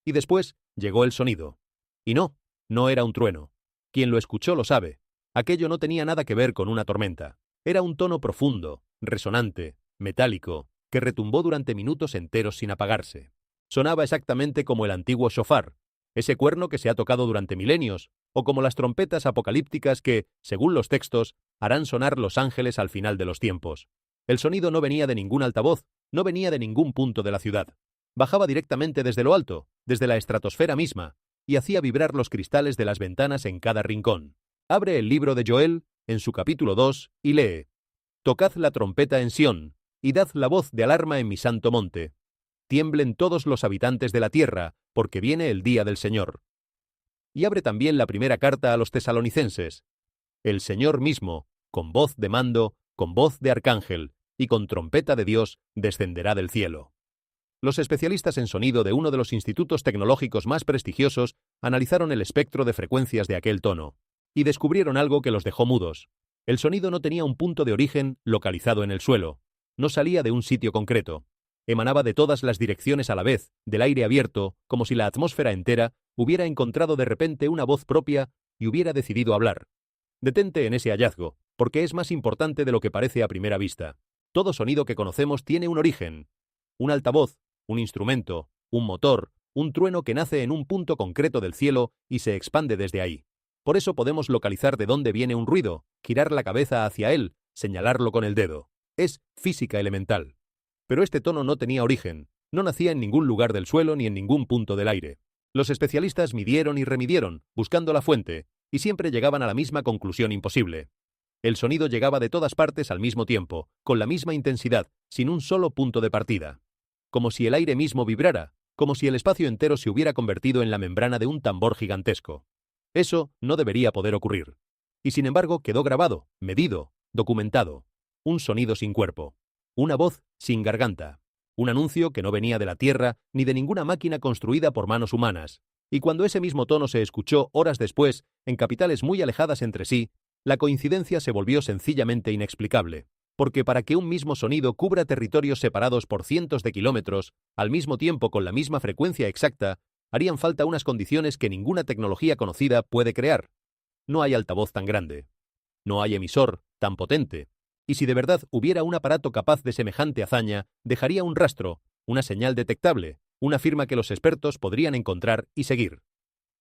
Y después llegó el sonido. Y no era un trueno. Quien lo escuchó lo sabe. Aquello no tenía nada que ver con una tormenta. Era un tono profundo, resonante, metálico, que retumbó durante minutos enteros sin apagarse. Sonaba exactamente como el antiguo shofar, ese cuerno que se ha tocado durante milenios, o como las trompetas apocalípticas que, según los textos, harán sonar los ángeles al final de los tiempos. El sonido no venía de ningún altavoz, no venía de ningún punto de la ciudad. Bajaba directamente desde lo alto, desde la estratosfera misma, y hacía vibrar los cristales de las ventanas en cada rincón. Abre el libro de Joel, en su capítulo 2, y lee: «Tocad la trompeta en Sión, y dad la voz de alarma en mi santo monte. Tiemblen todos los habitantes de la tierra, porque viene el día del Señor». Y abre también la primera carta a los tesalonicenses. «El Señor mismo, con voz de mando, con voz de arcángel, y con trompeta de Dios, descenderá del cielo». Los especialistas en sonido de uno de los institutos tecnológicos más prestigiosos analizaron el espectro de frecuencias de aquel tono, y descubrieron algo que los dejó mudos. El sonido no tenía un punto de origen localizado en el suelo, no salía de un sitio concreto, emanaba de todas las direcciones a la vez, del aire abierto, como si la atmósfera entera hubiera encontrado de repente una voz propia y hubiera decidido hablar. Detente en ese hallazgo, porque es más importante de lo que parece a primera vista. Todo sonido que conocemos tiene un origen. Un altavoz, un instrumento, un motor, un trueno que nace en un punto concreto del cielo y se expande desde ahí. Por eso podemos localizar de dónde viene un ruido, girar la cabeza hacia él, señalarlo con el dedo. Es física elemental. Pero este tono no tenía origen, no nacía en ningún lugar del suelo ni en ningún punto del aire. Los especialistas midieron y remidieron, buscando la fuente, y siempre llegaban a la misma conclusión imposible. El sonido llegaba de todas partes al mismo tiempo, con la misma intensidad, sin un solo punto de partida. Como si el aire mismo vibrara, como si el espacio entero se hubiera convertido en la membrana de un tambor gigantesco. Eso no debería poder ocurrir. Y sin embargo quedó grabado, medido, documentado. Un sonido sin cuerpo. Una voz sin garganta. Un anuncio que no venía de la Tierra ni de ninguna máquina construida por manos humanas. Y cuando ese mismo tono se escuchó horas después, en capitales muy alejadas entre sí, la coincidencia se volvió sencillamente inexplicable. Porque para que un mismo sonido cubra territorios separados por cientos de kilómetros, al mismo tiempo con la misma frecuencia exacta, harían falta unas condiciones que ninguna tecnología conocida puede crear. No hay altavoz tan grande. No hay emisor tan potente. Y si de verdad hubiera un aparato capaz de semejante hazaña, dejaría un rastro, una señal detectable, una firma que los expertos podrían encontrar y seguir.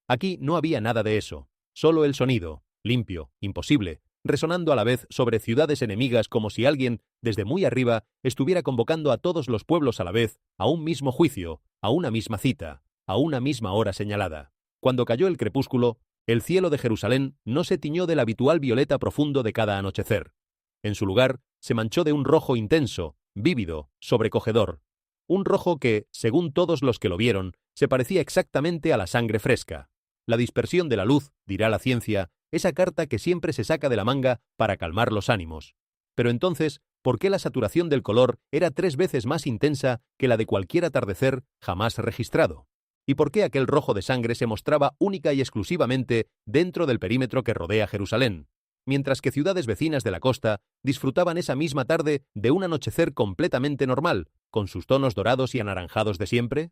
Aquí no había nada de eso, solo el sonido, limpio, imposible, resonando a la vez sobre ciudades enemigas como si alguien, desde muy arriba, estuviera convocando a todos los pueblos a la vez, a un mismo juicio, a una misma cita, a una misma hora señalada. Cuando cayó el crepúsculo, el cielo de Jerusalén no se tiñó del habitual violeta profundo de cada anochecer. En su lugar, se manchó de un rojo intenso, vívido, sobrecogedor. Un rojo que, según todos los que lo vieron, se parecía exactamente a la sangre fresca. La dispersión de la luz, dirá la ciencia, esa carta que siempre se saca de la manga para calmar los ánimos. Pero entonces, ¿por qué la saturación del color era 3 veces más intensa que la de cualquier atardecer jamás registrado? ¿Y por qué aquel rojo de sangre se mostraba única y exclusivamente dentro del perímetro que rodea Jerusalén, mientras que ciudades vecinas de la costa disfrutaban esa misma tarde de un anochecer completamente normal, con sus tonos dorados y anaranjados de siempre?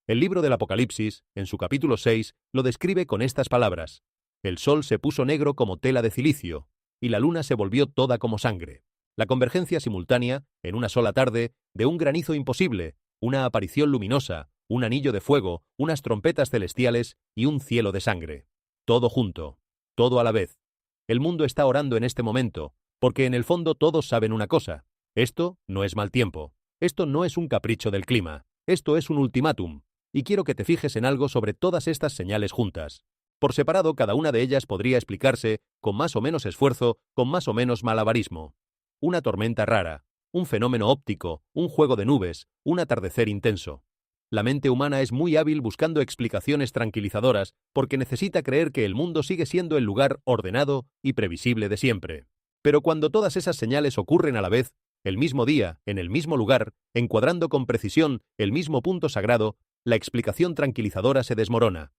El libro del Apocalipsis, en su capítulo 6, lo describe con estas palabras: el sol se puso negro como tela de cilicio, y la luna se volvió toda como sangre. La convergencia simultánea, en una sola tarde, de un granizo imposible, una aparición luminosa, un anillo de fuego, unas trompetas celestiales y un cielo de sangre. Todo junto, todo a la vez. El mundo está orando en este momento, porque en el fondo todos saben una cosa: esto no es mal tiempo, esto no es un capricho del clima, esto es un ultimátum, y quiero que te fijes en algo sobre todas estas señales juntas. Por separado, cada una de ellas podría explicarse, con más o menos esfuerzo, con más o menos malabarismo. Una tormenta rara, un fenómeno óptico, un juego de nubes, un atardecer intenso. La mente humana es muy hábil buscando explicaciones tranquilizadoras porque necesita creer que el mundo sigue siendo el lugar ordenado y previsible de siempre. Pero cuando todas esas señales ocurren a la vez, el mismo día, en el mismo lugar, encuadrando con precisión el mismo punto sagrado, la explicación tranquilizadora se desmorona.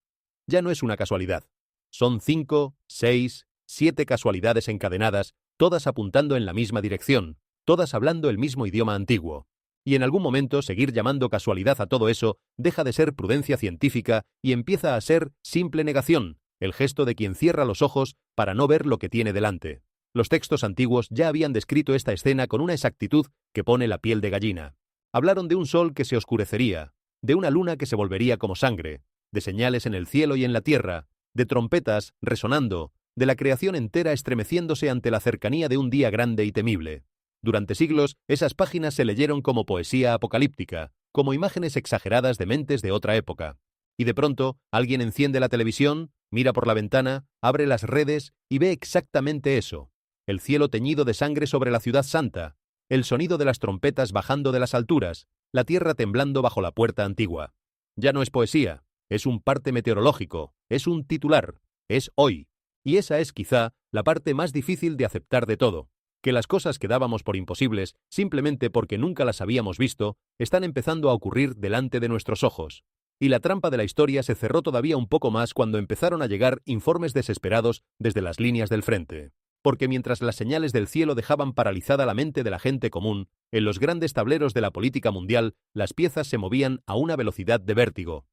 Ya no es una casualidad. Son 5, 6, 7 casualidades encadenadas, todas apuntando en la misma dirección, todas hablando el mismo idioma antiguo. Y en algún momento seguir llamando casualidad a todo eso deja de ser prudencia científica y empieza a ser simple negación, el gesto de quien cierra los ojos para no ver lo que tiene delante. Los textos antiguos ya habían descrito esta escena con una exactitud que pone la piel de gallina. Hablaron de un sol que se oscurecería, de una luna que se volvería como sangre, de señales en el cielo y en la tierra, de trompetas resonando, de la creación entera estremeciéndose ante la cercanía de un día grande y temible. Durante siglos, esas páginas se leyeron como poesía apocalíptica, como imágenes exageradas de mentes de otra época. Y de pronto, alguien enciende la televisión, mira por la ventana, abre las redes y ve exactamente eso: el cielo teñido de sangre sobre la ciudad santa, el sonido de las trompetas bajando de las alturas, la tierra temblando bajo la puerta antigua. Ya no es poesía, es un parte meteorológico, es un titular, es hoy. Y esa es quizá la parte más difícil de aceptar de todo: que las cosas que dábamos por imposibles, simplemente porque nunca las habíamos visto, están empezando a ocurrir delante de nuestros ojos. Y la trampa de la historia se cerró todavía un poco más cuando empezaron a llegar informes desesperados desde las líneas del frente. Porque mientras las señales del cielo dejaban paralizada la mente de la gente común, en los grandes tableros de la política mundial, las piezas se movían a una velocidad de vértigo.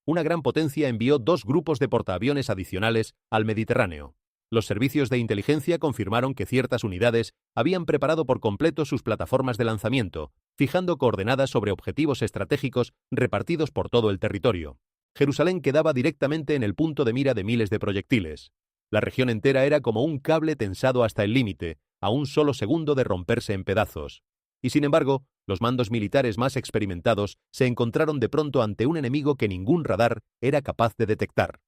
Una gran potencia envió 2 grupos de portaaviones adicionales al Mediterráneo. Los servicios de inteligencia confirmaron que ciertas unidades habían preparado por completo sus plataformas de lanzamiento, fijando coordenadas sobre objetivos estratégicos repartidos por todo el territorio. Jerusalén quedaba directamente en el punto de mira de miles de proyectiles. La región entera era como un cable tensado hasta el límite, a un solo segundo de romperse en pedazos. Y sin embargo, los mandos militares más experimentados se encontraron de pronto ante un enemigo que ningún radar era capaz de detectar.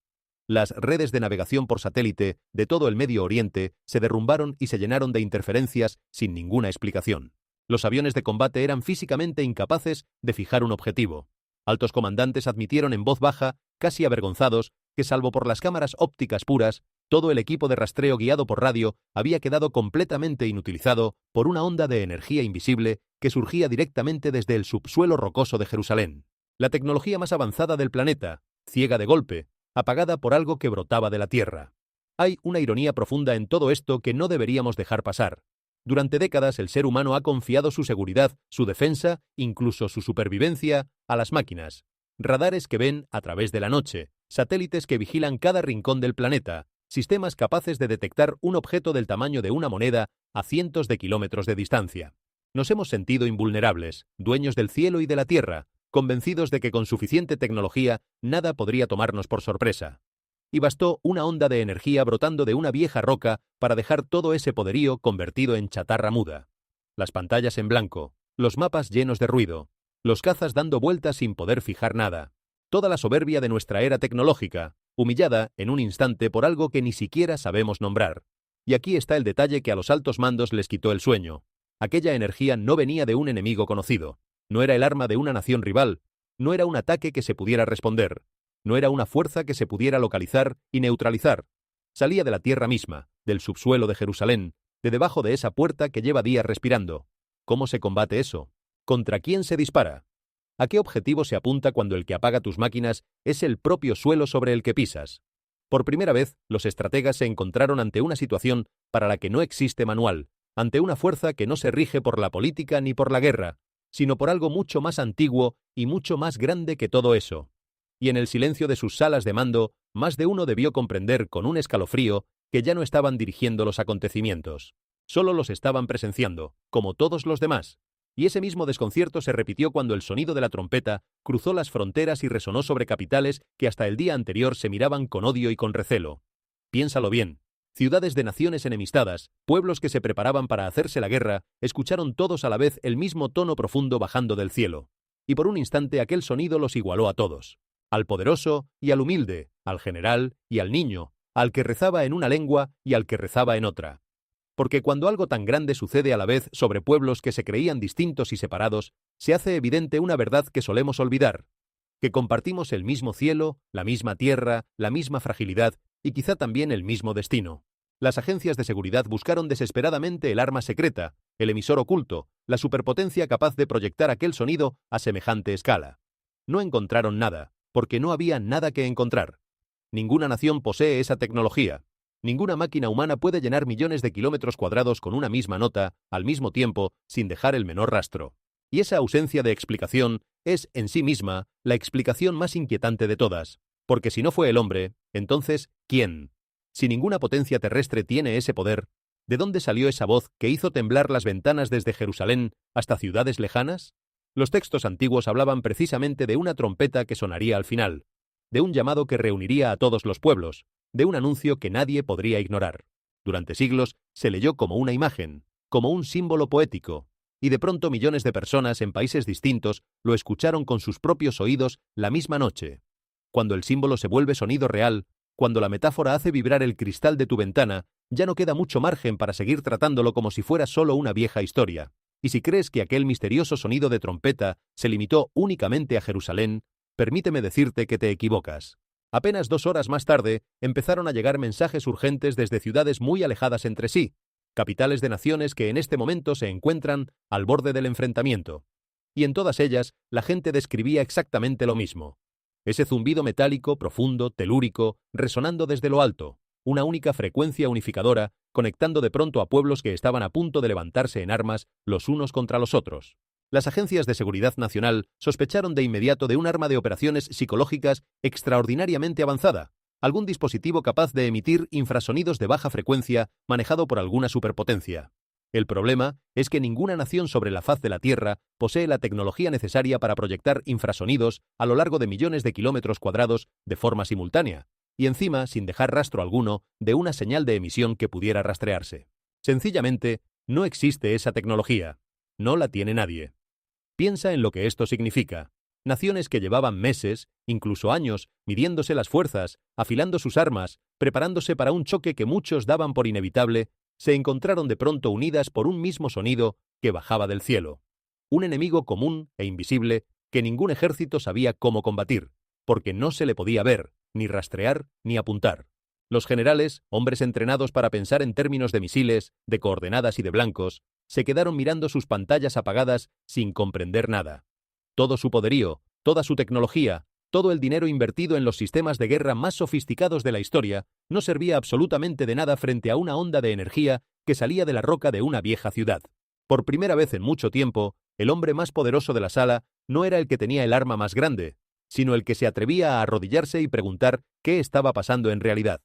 Las redes de navegación por satélite de todo el Medio Oriente se derrumbaron y se llenaron de interferencias sin ninguna explicación. Los aviones de combate eran físicamente incapaces de fijar un objetivo. Altos comandantes admitieron en voz baja, casi avergonzados, que salvo por las cámaras ópticas puras, todo el equipo de rastreo guiado por radio había quedado completamente inutilizado por una onda de energía invisible que surgía directamente desde el subsuelo rocoso de Jerusalén. La tecnología más avanzada del planeta, ciega de golpe, apagada por algo que brotaba de la tierra. Hay una ironía profunda en todo esto que no deberíamos dejar pasar. Durante décadas el ser humano ha confiado su seguridad, su defensa, incluso su supervivencia, a las máquinas. Radares que ven a través de la noche, satélites que vigilan cada rincón del planeta, sistemas capaces de detectar un objeto del tamaño de una moneda a cientos de kilómetros de distancia. Nos hemos sentido invulnerables, dueños del cielo y de la tierra, convencidos de que con suficiente tecnología nada podría tomarnos por sorpresa. Y bastó una onda de energía brotando de una vieja roca para dejar todo ese poderío convertido en chatarra muda. Las pantallas en blanco, los mapas llenos de ruido, los cazas dando vueltas sin poder fijar nada. Toda la soberbia de nuestra era tecnológica, humillada en un instante por algo que ni siquiera sabemos nombrar. Y aquí está el detalle que a los altos mandos les quitó el sueño. Aquella energía no venía de un enemigo conocido. No era el arma de una nación rival, no era un ataque que se pudiera responder, no era una fuerza que se pudiera localizar y neutralizar. Salía de la tierra misma, del subsuelo de Jerusalén, de debajo de esa puerta que lleva días respirando. ¿Cómo se combate eso? ¿Contra quién se dispara? ¿A qué objetivo se apunta cuando el que apaga tus máquinas es el propio suelo sobre el que pisas? Por primera vez, los estrategas se encontraron ante una situación para la que no existe manual, ante una fuerza que no se rige por la política ni por la guerra, sino por algo mucho más antiguo y mucho más grande que todo eso. Y en el silencio de sus salas de mando, más de uno debió comprender con un escalofrío que ya no estaban dirigiendo los acontecimientos. Solo los estaban presenciando, como todos los demás. Y ese mismo desconcierto se repitió cuando el sonido de la trompeta cruzó las fronteras y resonó sobre capitales que hasta el día anterior se miraban con odio y con recelo. Piénsalo bien. Ciudades de naciones enemistadas, pueblos que se preparaban para hacerse la guerra, escucharon todos a la vez el mismo tono profundo bajando del cielo. Y por un instante aquel sonido los igualó a todos. Al poderoso y al humilde, al general y al niño, al que rezaba en una lengua y al que rezaba en otra. Porque cuando algo tan grande sucede a la vez sobre pueblos que se creían distintos y separados, se hace evidente una verdad que solemos olvidar, que compartimos el mismo cielo, la misma tierra, la misma fragilidad y quizá también el mismo destino. Las agencias de seguridad buscaron desesperadamente el arma secreta, el emisor oculto, la superpotencia capaz de proyectar aquel sonido a semejante escala. No encontraron nada, porque no había nada que encontrar. Ninguna nación posee esa tecnología. Ninguna máquina humana puede llenar millones de kilómetros cuadrados con una misma nota, al mismo tiempo, sin dejar el menor rastro. Y esa ausencia de explicación es, en sí misma, la explicación más inquietante de todas. Porque si no fue el hombre, entonces, ¿quién? Si ninguna potencia terrestre tiene ese poder, ¿de dónde salió esa voz que hizo temblar las ventanas desde Jerusalén hasta ciudades lejanas? Los textos antiguos hablaban precisamente de una trompeta que sonaría al final, de un llamado que reuniría a todos los pueblos, de un anuncio que nadie podría ignorar. Durante siglos se leyó como una imagen, como un símbolo poético, y de pronto millones de personas en países distintos lo escucharon con sus propios oídos la misma noche. Cuando el símbolo se vuelve sonido real, cuando la metáfora hace vibrar el cristal de tu ventana, ya no queda mucho margen para seguir tratándolo como si fuera solo una vieja historia. Y si crees que aquel misterioso sonido de trompeta se limitó únicamente a Jerusalén, permíteme decirte que te equivocas. Apenas 2 horas más tarde, empezaron a llegar mensajes urgentes desde ciudades muy alejadas entre sí, capitales de naciones que en este momento se encuentran al borde del enfrentamiento. Y en todas ellas, la gente describía exactamente lo mismo. Ese zumbido metálico, profundo, telúrico, resonando desde lo alto, una única frecuencia unificadora, conectando de pronto a pueblos que estaban a punto de levantarse en armas los unos contra los otros. Las agencias de seguridad nacional sospecharon de inmediato de un arma de operaciones psicológicas extraordinariamente avanzada, algún dispositivo capaz de emitir infrasonidos de baja frecuencia manejado por alguna superpotencia. El problema es que ninguna nación sobre la faz de la Tierra posee la tecnología necesaria para proyectar infrasonidos a lo largo de millones de kilómetros cuadrados de forma simultánea, y encima sin dejar rastro alguno de una señal de emisión que pudiera rastrearse. Sencillamente, no existe esa tecnología. No la tiene nadie. Piensa en lo que esto significa. Naciones que llevaban meses, incluso años, midiéndose las fuerzas, afilando sus armas, preparándose para un choque que muchos daban por inevitable, se encontraron de pronto unidas por un mismo sonido que bajaba del cielo. Un enemigo común e invisible que ningún ejército sabía cómo combatir, porque no se le podía ver, ni rastrear, ni apuntar. Los generales, hombres entrenados para pensar en términos de misiles, de coordenadas y de blancos, se quedaron mirando sus pantallas apagadas sin comprender nada. Todo su poderío, toda su tecnología, todo el dinero invertido en los sistemas de guerra más sofisticados de la historia no servía absolutamente de nada frente a una onda de energía que salía de la roca de una vieja ciudad. Por primera vez en mucho tiempo, el hombre más poderoso de la sala no era el que tenía el arma más grande, sino el que se atrevía a arrodillarse y preguntar qué estaba pasando en realidad.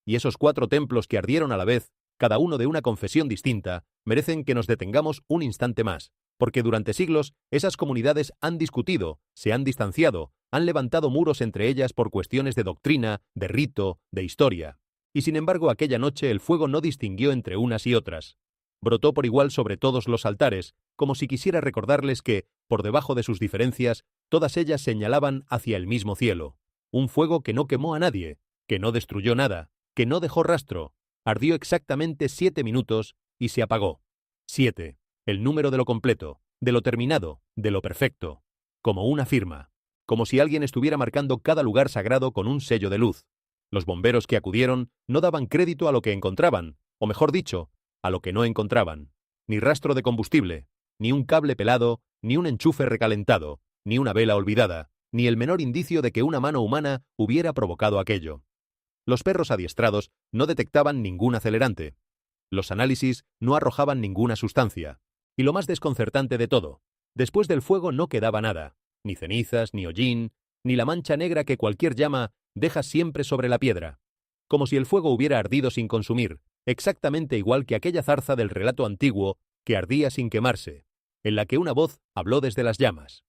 Y esos 4 templos que ardieron a la vez, cada uno de una confesión distinta, merecen que nos detengamos un instante más, porque durante siglos esas comunidades han discutido, se han distanciado, han levantado muros entre ellas por cuestiones de doctrina, de rito, de historia. Y sin embargo aquella noche el fuego no distinguió entre unas y otras. Brotó por igual sobre todos los altares, como si quisiera recordarles que, por debajo de sus diferencias, todas ellas señalaban hacia el mismo cielo. Un fuego que no quemó a nadie, que no destruyó nada, que no dejó rastro. Ardió exactamente 7 minutos y se apagó. 7, el número de lo completo, de lo terminado, de lo perfecto, como una firma, como si alguien estuviera marcando cada lugar sagrado con un sello de luz. Los bomberos que acudieron no daban crédito a lo que encontraban, o mejor dicho, a lo que no encontraban. Ni rastro de combustible, ni un cable pelado, ni un enchufe recalentado, ni una vela olvidada, ni el menor indicio de que una mano humana hubiera provocado aquello. Los perros adiestrados no detectaban ningún acelerante. Los análisis no arrojaban ninguna sustancia. Y lo más desconcertante de todo, después del fuego no quedaba nada, ni cenizas, ni hollín, ni la mancha negra que cualquier llama deja siempre sobre la piedra. Como si el fuego hubiera ardido sin consumir, exactamente igual que aquella zarza del relato antiguo que ardía sin quemarse, en la que una voz habló desde las llamas.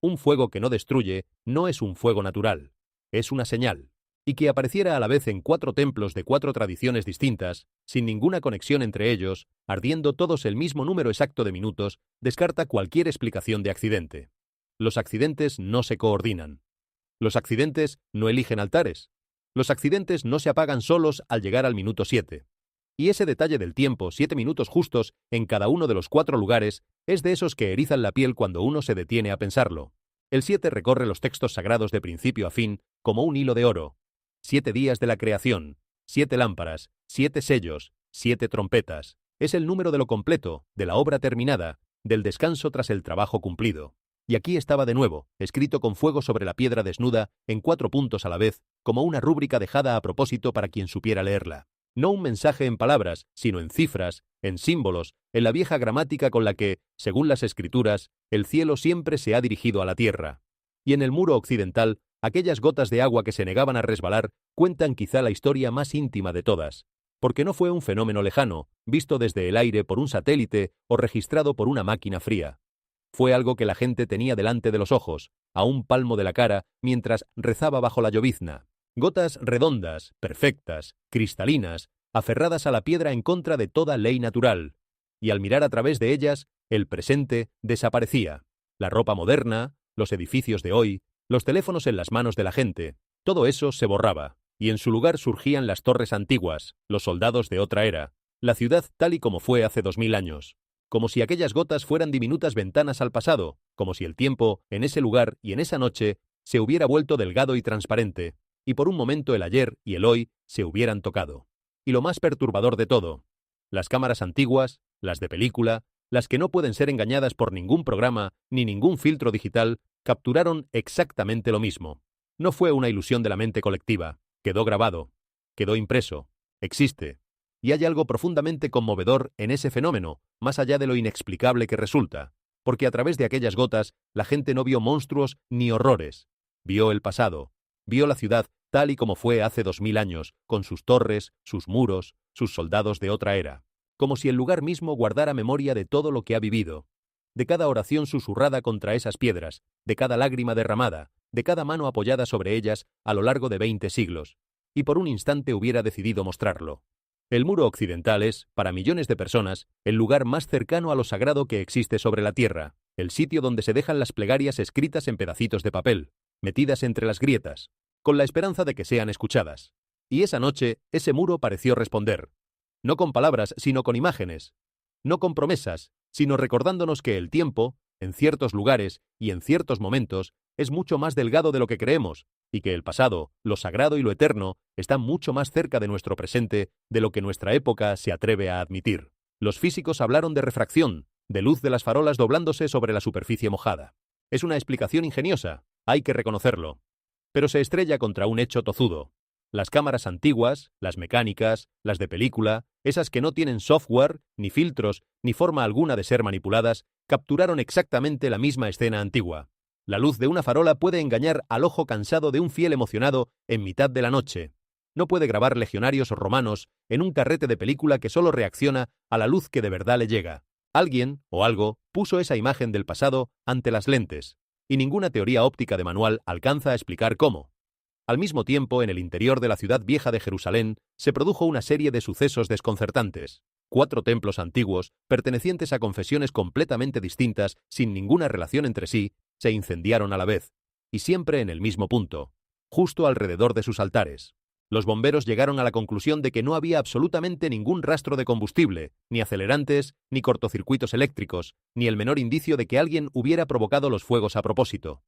Un fuego que no destruye no es un fuego natural, es una señal, y que apareciera a la vez en 4 templos de 4 tradiciones distintas, sin ninguna conexión entre ellos, ardiendo todos el mismo número exacto de minutos, descarta cualquier explicación de accidente. Los accidentes no se coordinan. Los accidentes no eligen altares. Los accidentes no se apagan solos al llegar al minuto 7. Y ese detalle del tiempo, 7 minutos justos en cada uno de los 4 lugares, es de esos que erizan la piel cuando uno se detiene a pensarlo. El 7 recorre los textos sagrados de principio a fin como un hilo de oro. 7 días de la creación, 7 lámparas, 7 sellos, 7 trompetas. Es el número de lo completo, de la obra terminada, del descanso tras el trabajo cumplido. Y aquí estaba de nuevo, escrito con fuego sobre la piedra desnuda, en 4 puntos a la vez, como una rúbrica dejada a propósito para quien supiera leerla. No un mensaje en palabras, sino en cifras, en símbolos, en la vieja gramática con la que, según las escrituras, el cielo siempre se ha dirigido a la tierra. Y en el muro occidental, aquellas gotas de agua que se negaban a resbalar cuentan quizá la historia más íntima de todas, porque no fue un fenómeno lejano, visto desde el aire por un satélite o registrado por una máquina fría. Fue algo que la gente tenía delante de los ojos, a un palmo de la cara, mientras rezaba bajo la llovizna. Gotas redondas, perfectas, cristalinas, aferradas a la piedra en contra de toda ley natural. Y al mirar a través de ellas, el presente desaparecía. La ropa moderna, los edificios de hoy, los teléfonos en las manos de la gente, todo eso se borraba, y en su lugar surgían las torres antiguas, los soldados de otra era, la ciudad tal y como fue hace 2000 años. Como si aquellas gotas fueran diminutas ventanas al pasado, como si el tiempo, en ese lugar y en esa noche, se hubiera vuelto delgado y transparente, y por un momento el ayer y el hoy se hubieran tocado. Y lo más perturbador de todo, las cámaras antiguas, las de película, las que no pueden ser engañadas por ningún programa ni ningún filtro digital, capturaron exactamente lo mismo. No fue una ilusión de la mente colectiva, quedó grabado, quedó impreso, existe. Y hay algo profundamente conmovedor en ese fenómeno, más allá de lo inexplicable que resulta, porque a través de aquellas gotas la gente no vio monstruos ni horrores, vio el pasado, vio la ciudad tal y como fue hace 2000 años, con sus torres, sus muros, sus soldados de otra era, como si el lugar mismo guardara memoria de todo lo que ha vivido, de cada oración susurrada contra esas piedras, de cada lágrima derramada, de cada mano apoyada sobre ellas a lo largo de 20 siglos, y por un instante hubiera decidido mostrarlo. El muro occidental es, para millones de personas, el lugar más cercano a lo sagrado que existe sobre la tierra, el sitio donde se dejan las plegarias escritas en pedacitos de papel, metidas entre las grietas, con la esperanza de que sean escuchadas. Y esa noche, ese muro pareció responder, no con palabras, sino con imágenes, no con promesas, sino recordándonos que el tiempo, en ciertos lugares y en ciertos momentos, es mucho más delgado de lo que creemos, y que el pasado, lo sagrado y lo eterno, están mucho más cerca de nuestro presente de lo que nuestra época se atreve a admitir. Los físicos hablaron de refracción, de luz de las farolas doblándose sobre la superficie mojada. Es una explicación ingeniosa, hay que reconocerlo. Pero se estrella contra un hecho tozudo. Las cámaras antiguas, las mecánicas, las de película, esas que no tienen software, ni filtros, ni forma alguna de ser manipuladas, capturaron exactamente la misma escena antigua. La luz de una farola puede engañar al ojo cansado de un fiel emocionado en mitad de la noche. No puede grabar legionarios romanos en un carrete de película que solo reacciona a la luz que de verdad le llega. Alguien, o algo, puso esa imagen del pasado ante las lentes, y ninguna teoría óptica de manual alcanza a explicar cómo. Al mismo tiempo, en el interior de la ciudad vieja de Jerusalén, se produjo una serie de sucesos desconcertantes. 4 templos antiguos, pertenecientes a confesiones completamente distintas, sin ninguna relación entre sí, se incendiaron a la vez, y siempre en el mismo punto, justo alrededor de sus altares. Los bomberos llegaron a la conclusión de que no había absolutamente ningún rastro de combustible, ni acelerantes, ni cortocircuitos eléctricos, ni el menor indicio de que alguien hubiera provocado los fuegos a propósito.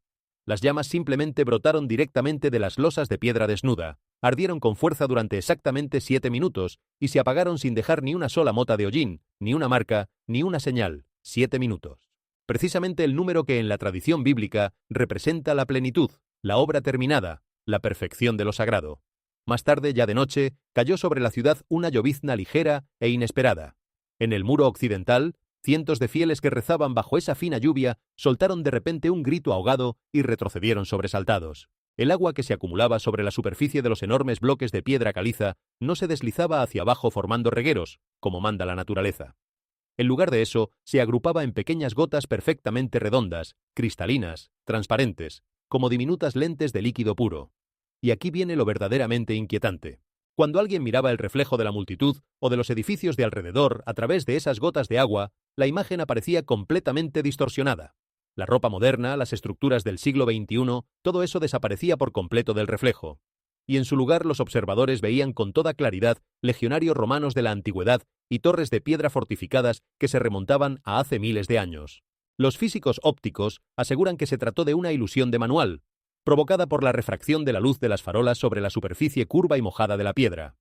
Las llamas simplemente brotaron directamente de las losas de piedra desnuda, ardieron con fuerza durante exactamente 7 minutos y se apagaron sin dejar ni una sola mota de hollín, ni una marca, ni una señal. 7 minutos. Precisamente el número que en la tradición bíblica representa la plenitud, la obra terminada, la perfección de lo sagrado. Más tarde, ya de noche, cayó sobre la ciudad una llovizna ligera e inesperada. En el muro occidental, cientos de fieles que rezaban bajo esa fina lluvia soltaron de repente un grito ahogado y retrocedieron sobresaltados. El agua que se acumulaba sobre la superficie de los enormes bloques de piedra caliza no se deslizaba hacia abajo formando regueros, como manda la naturaleza. En lugar de eso, se agrupaba en pequeñas gotas perfectamente redondas, cristalinas, transparentes, como diminutas lentes de líquido puro. Y aquí viene lo verdaderamente inquietante. Cuando alguien miraba el reflejo de la multitud o de los edificios de alrededor a través de esas gotas de agua, la imagen aparecía completamente distorsionada. La ropa moderna, las estructuras del siglo XXI, todo eso desaparecía por completo del reflejo. Y en su lugar los observadores veían con toda claridad legionarios romanos de la antigüedad y torres de piedra fortificadas que se remontaban a hace miles de años. Los físicos ópticos aseguran que se trató de una ilusión de manual, provocada por la refracción de la luz de las farolas sobre la superficie curva y mojada de la piedra.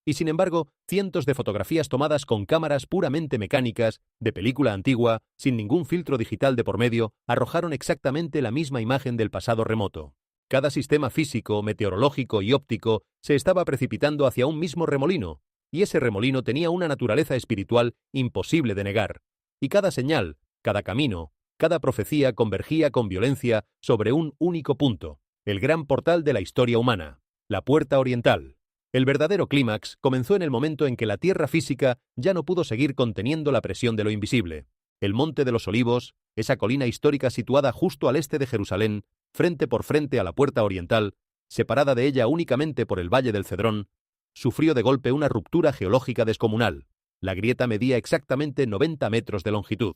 Y sin embargo, cientos de fotografías tomadas con cámaras puramente mecánicas, de película antigua, sin ningún filtro digital de por medio, arrojaron exactamente la misma imagen del pasado remoto. Cada sistema físico, meteorológico y óptico se estaba precipitando hacia un mismo remolino, y ese remolino tenía una naturaleza espiritual imposible de negar. Y cada señal, cada camino, cada profecía convergía con violencia sobre un único punto, el gran portal de la historia humana, la puerta oriental. El verdadero clímax comenzó en el momento en que la tierra física ya no pudo seguir conteniendo la presión de lo invisible. El Monte de los Olivos, esa colina histórica situada justo al este de Jerusalén, frente por frente a la puerta oriental, separada de ella únicamente por el Valle del Cedrón, sufrió de golpe una ruptura geológica descomunal. La grieta medía exactamente 90 metros de longitud.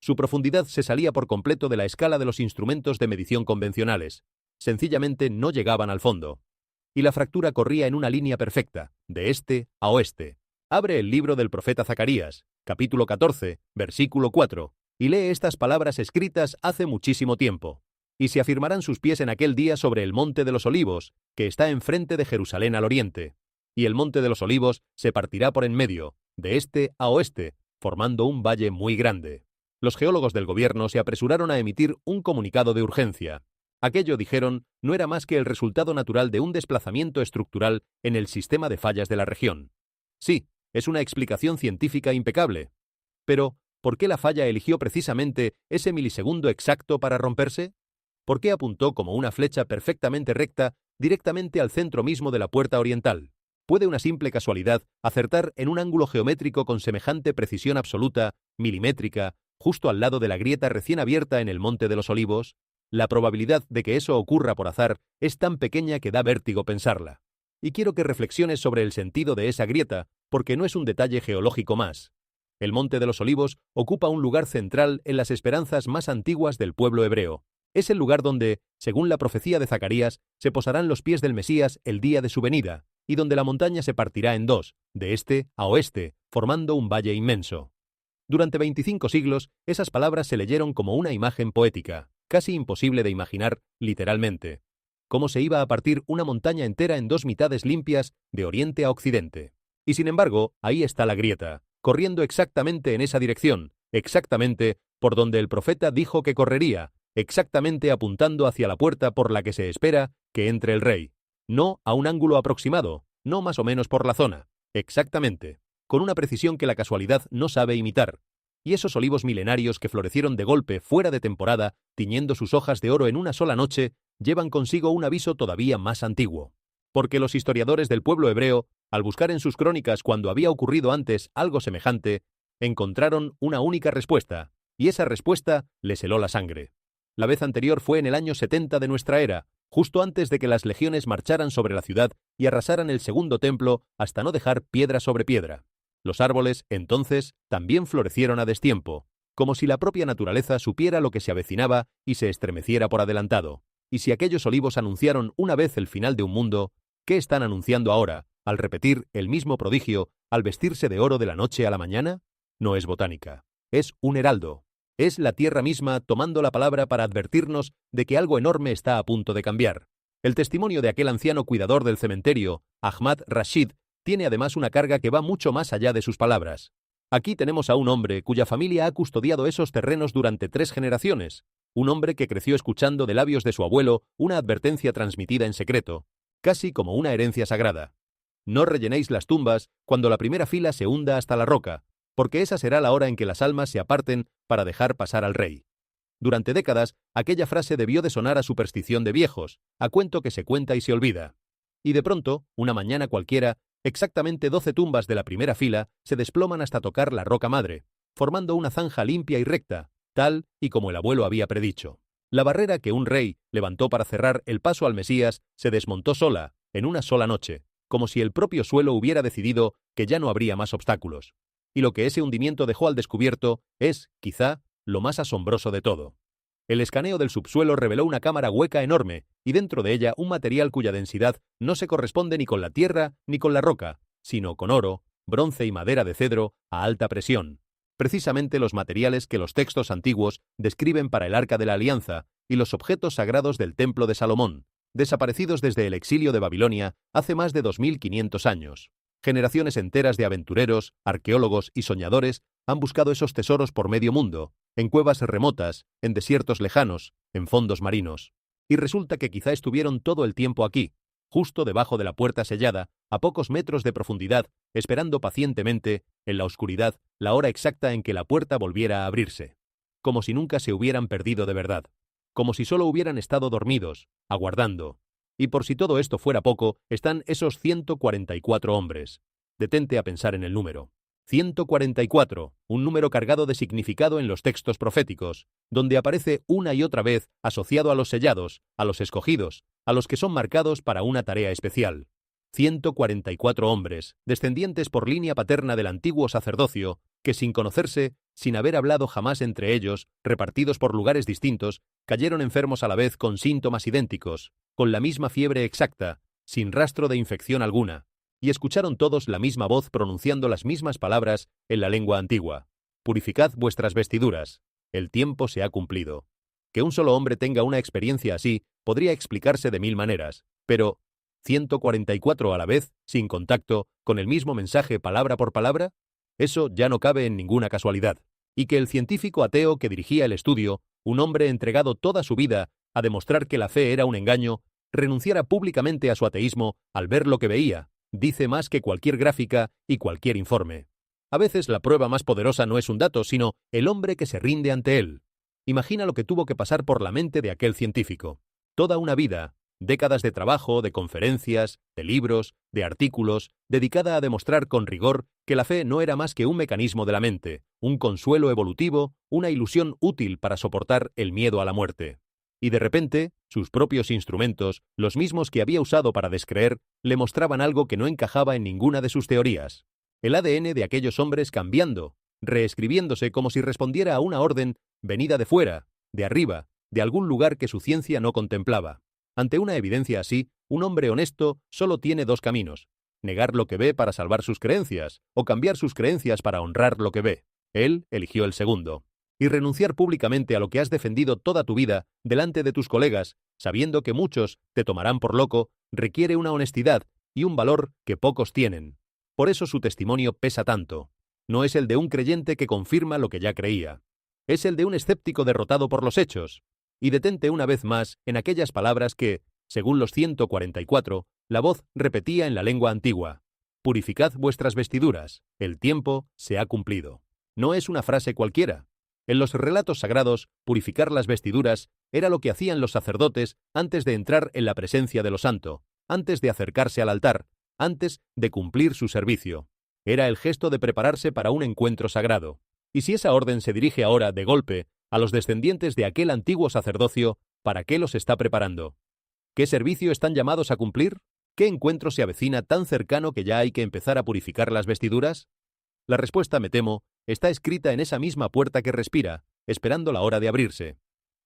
Su profundidad se salía por completo de la escala de los instrumentos de medición convencionales. Sencillamente no llegaban al fondo. Y la fractura corría en una línea perfecta, de este a oeste. Abre el libro del profeta Zacarías, capítulo 14, versículo 4, y lee estas palabras escritas hace muchísimo tiempo. Y se afirmarán sus pies en aquel día sobre el Monte de los Olivos, que está enfrente de Jerusalén al oriente. Y el Monte de los Olivos se partirá por en medio, de este a oeste, formando un valle muy grande. Los geólogos del gobierno se apresuraron a emitir un comunicado de urgencia. Aquello, dijeron, no era más que el resultado natural de un desplazamiento estructural en el sistema de fallas de la región. Sí, es una explicación científica impecable. Pero, ¿por qué la falla eligió precisamente ese milisegundo exacto para romperse? ¿Por qué apuntó como una flecha perfectamente recta directamente al centro mismo de la puerta oriental? ¿Puede una simple casualidad acertar en un ángulo geométrico con semejante precisión absoluta, milimétrica, justo al lado de la grieta recién abierta en el Monte de los Olivos? La probabilidad de que eso ocurra por azar es tan pequeña que da vértigo pensarla. Y quiero que reflexiones sobre el sentido de esa grieta, porque no es un detalle geológico más. El Monte de los Olivos ocupa un lugar central en las esperanzas más antiguas del pueblo hebreo. Es el lugar donde, según la profecía de Zacarías, se posarán los pies del Mesías el día de su venida, y donde la montaña se partirá en dos, de este a oeste, formando un valle inmenso. Durante 25 siglos, esas palabras se leyeron como una imagen poética, casi imposible de imaginar, literalmente. Cómo se iba a partir una montaña entera en dos mitades limpias, de oriente a occidente. Y sin embargo, ahí está la grieta, corriendo exactamente en esa dirección, exactamente por donde el profeta dijo que correría, exactamente apuntando hacia la puerta por la que se espera que entre el rey. No a un ángulo aproximado, no más o menos por la zona, exactamente, con una precisión que la casualidad no sabe imitar. Y esos olivos milenarios que florecieron de golpe fuera de temporada, tiñendo sus hojas de oro en una sola noche, llevan consigo un aviso todavía más antiguo. Porque los historiadores del pueblo hebreo, al buscar en sus crónicas cuando había ocurrido antes algo semejante, encontraron una única respuesta, y esa respuesta les heló la sangre. La vez anterior fue en el año 70 de nuestra era, justo antes de que las legiones marcharan sobre la ciudad y arrasaran el segundo templo hasta no dejar piedra sobre piedra. Los árboles, entonces, también florecieron a destiempo, como si la propia naturaleza supiera lo que se avecinaba y se estremeciera por adelantado. Y si aquellos olivos anunciaron una vez el final de un mundo, ¿Qué están anunciando ahora, al repetir el mismo prodigio, al vestirse de oro de la noche a la mañana? No es botánica. Es un heraldo. Es la tierra misma tomando la palabra para advertirnos de que algo enorme está a punto de cambiar. El testimonio de aquel anciano cuidador del cementerio, Ahmad Rashid, tiene además una carga que va mucho más allá de sus palabras. Aquí tenemos a un hombre cuya familia ha custodiado esos terrenos durante 3 generaciones, un hombre que creció escuchando de labios de su abuelo una advertencia transmitida en secreto, casi como una herencia sagrada. No rellenéis las tumbas cuando la primera fila se hunda hasta la roca, porque esa será la hora en que las almas se aparten para dejar pasar al rey. Durante décadas, aquella frase debió de sonar a superstición de viejos, a cuento que se cuenta y se olvida. Y de pronto, una mañana cualquiera, exactamente 12 tumbas de la primera fila se desploman hasta tocar la roca madre, formando una zanja limpia y recta, tal y como el abuelo había predicho. La barrera que un rey levantó para cerrar el paso al Mesías se desmontó sola, en una sola noche, como si el propio suelo hubiera decidido que ya no habría más obstáculos. Y lo que ese hundimiento dejó al descubierto es, quizá, lo más asombroso de todo. El escaneo del subsuelo reveló una cámara hueca enorme, y dentro de ella un material cuya densidad no se corresponde ni con la tierra ni con la roca, sino con oro, bronce y madera de cedro a alta presión. Precisamente los materiales que los textos antiguos describen para el Arca de la Alianza y los objetos sagrados del Templo de Salomón, desaparecidos desde el exilio de Babilonia hace más de 2500 años. Generaciones enteras de aventureros, arqueólogos y soñadores han buscado esos tesoros por medio mundo, en cuevas remotas, en desiertos lejanos, en fondos marinos. Y resulta que quizá estuvieron todo el tiempo aquí, justo debajo de la puerta sellada, a pocos metros de profundidad, esperando pacientemente, en la oscuridad, la hora exacta en que la puerta volviera a abrirse. Como si nunca se hubieran perdido de verdad. Como si solo hubieran estado dormidos, aguardando. Y por si todo esto fuera poco, están esos 144 hombres. Detente a pensar en el número. 144, un número cargado de significado en los textos proféticos, donde aparece una y otra vez asociado a los sellados, a los escogidos, a los que son marcados para una tarea especial. 144 hombres, descendientes por línea paterna del antiguo sacerdocio, que sin conocerse, sin haber hablado jamás entre ellos, repartidos por lugares distintos, cayeron enfermos a la vez con síntomas idénticos, con la misma fiebre exacta, sin rastro de infección alguna, y escucharon todos la misma voz pronunciando las mismas palabras en la lengua antigua. Purificad vuestras vestiduras. El tiempo se ha cumplido. Que un solo hombre tenga una experiencia así podría explicarse de 1000 maneras, pero 144 a la vez, sin contacto, con el mismo mensaje palabra por palabra, eso ya no cabe en ninguna casualidad. Y que el científico ateo que dirigía el estudio, un hombre entregado toda su vida a demostrar que la fe era un engaño, renunciara públicamente a su ateísmo al ver lo que veía, dice más que cualquier gráfica y cualquier informe. A veces la prueba más poderosa no es un dato, sino el hombre que se rinde ante él. Imagina lo que tuvo que pasar por la mente de aquel científico. Toda una vida, décadas de trabajo, de conferencias, de libros, de artículos, dedicada a demostrar con rigor que la fe no era más que un mecanismo de la mente, un consuelo evolutivo, una ilusión útil para soportar el miedo a la muerte. Y de repente, sus propios instrumentos, los mismos que había usado para descreer, le mostraban algo que no encajaba en ninguna de sus teorías. El ADN de aquellos hombres cambiando, reescribiéndose como si respondiera a una orden venida de fuera, de arriba, de algún lugar que su ciencia no contemplaba. Ante una evidencia así, un hombre honesto solo tiene 2 caminos: negar lo que ve para salvar sus creencias, o cambiar sus creencias para honrar lo que ve. Él eligió el segundo. Y renunciar públicamente a lo que has defendido toda tu vida delante de tus colegas, sabiendo que muchos te tomarán por loco, requiere una honestidad y un valor que pocos tienen. Por eso su testimonio pesa tanto. No es el de un creyente que confirma lo que ya creía. Es el de un escéptico derrotado por los hechos. Y detente una vez más en aquellas palabras que, según los 144, la voz repetía en la lengua antigua. Purificad vuestras vestiduras, el tiempo se ha cumplido. No es una frase cualquiera. En los relatos sagrados, purificar las vestiduras era lo que hacían los sacerdotes antes de entrar en la presencia de lo santo, antes de acercarse al altar, antes de cumplir su servicio. Era el gesto de prepararse para un encuentro sagrado. Y si esa orden se dirige ahora, de golpe, a los descendientes de aquel antiguo sacerdocio, ¿para qué los está preparando? ¿Qué servicio están llamados a cumplir? ¿Qué encuentro se avecina tan cercano que ya hay que empezar a purificar las vestiduras? La respuesta, me temo, está escrita en esa misma puerta que respira, esperando la hora de abrirse.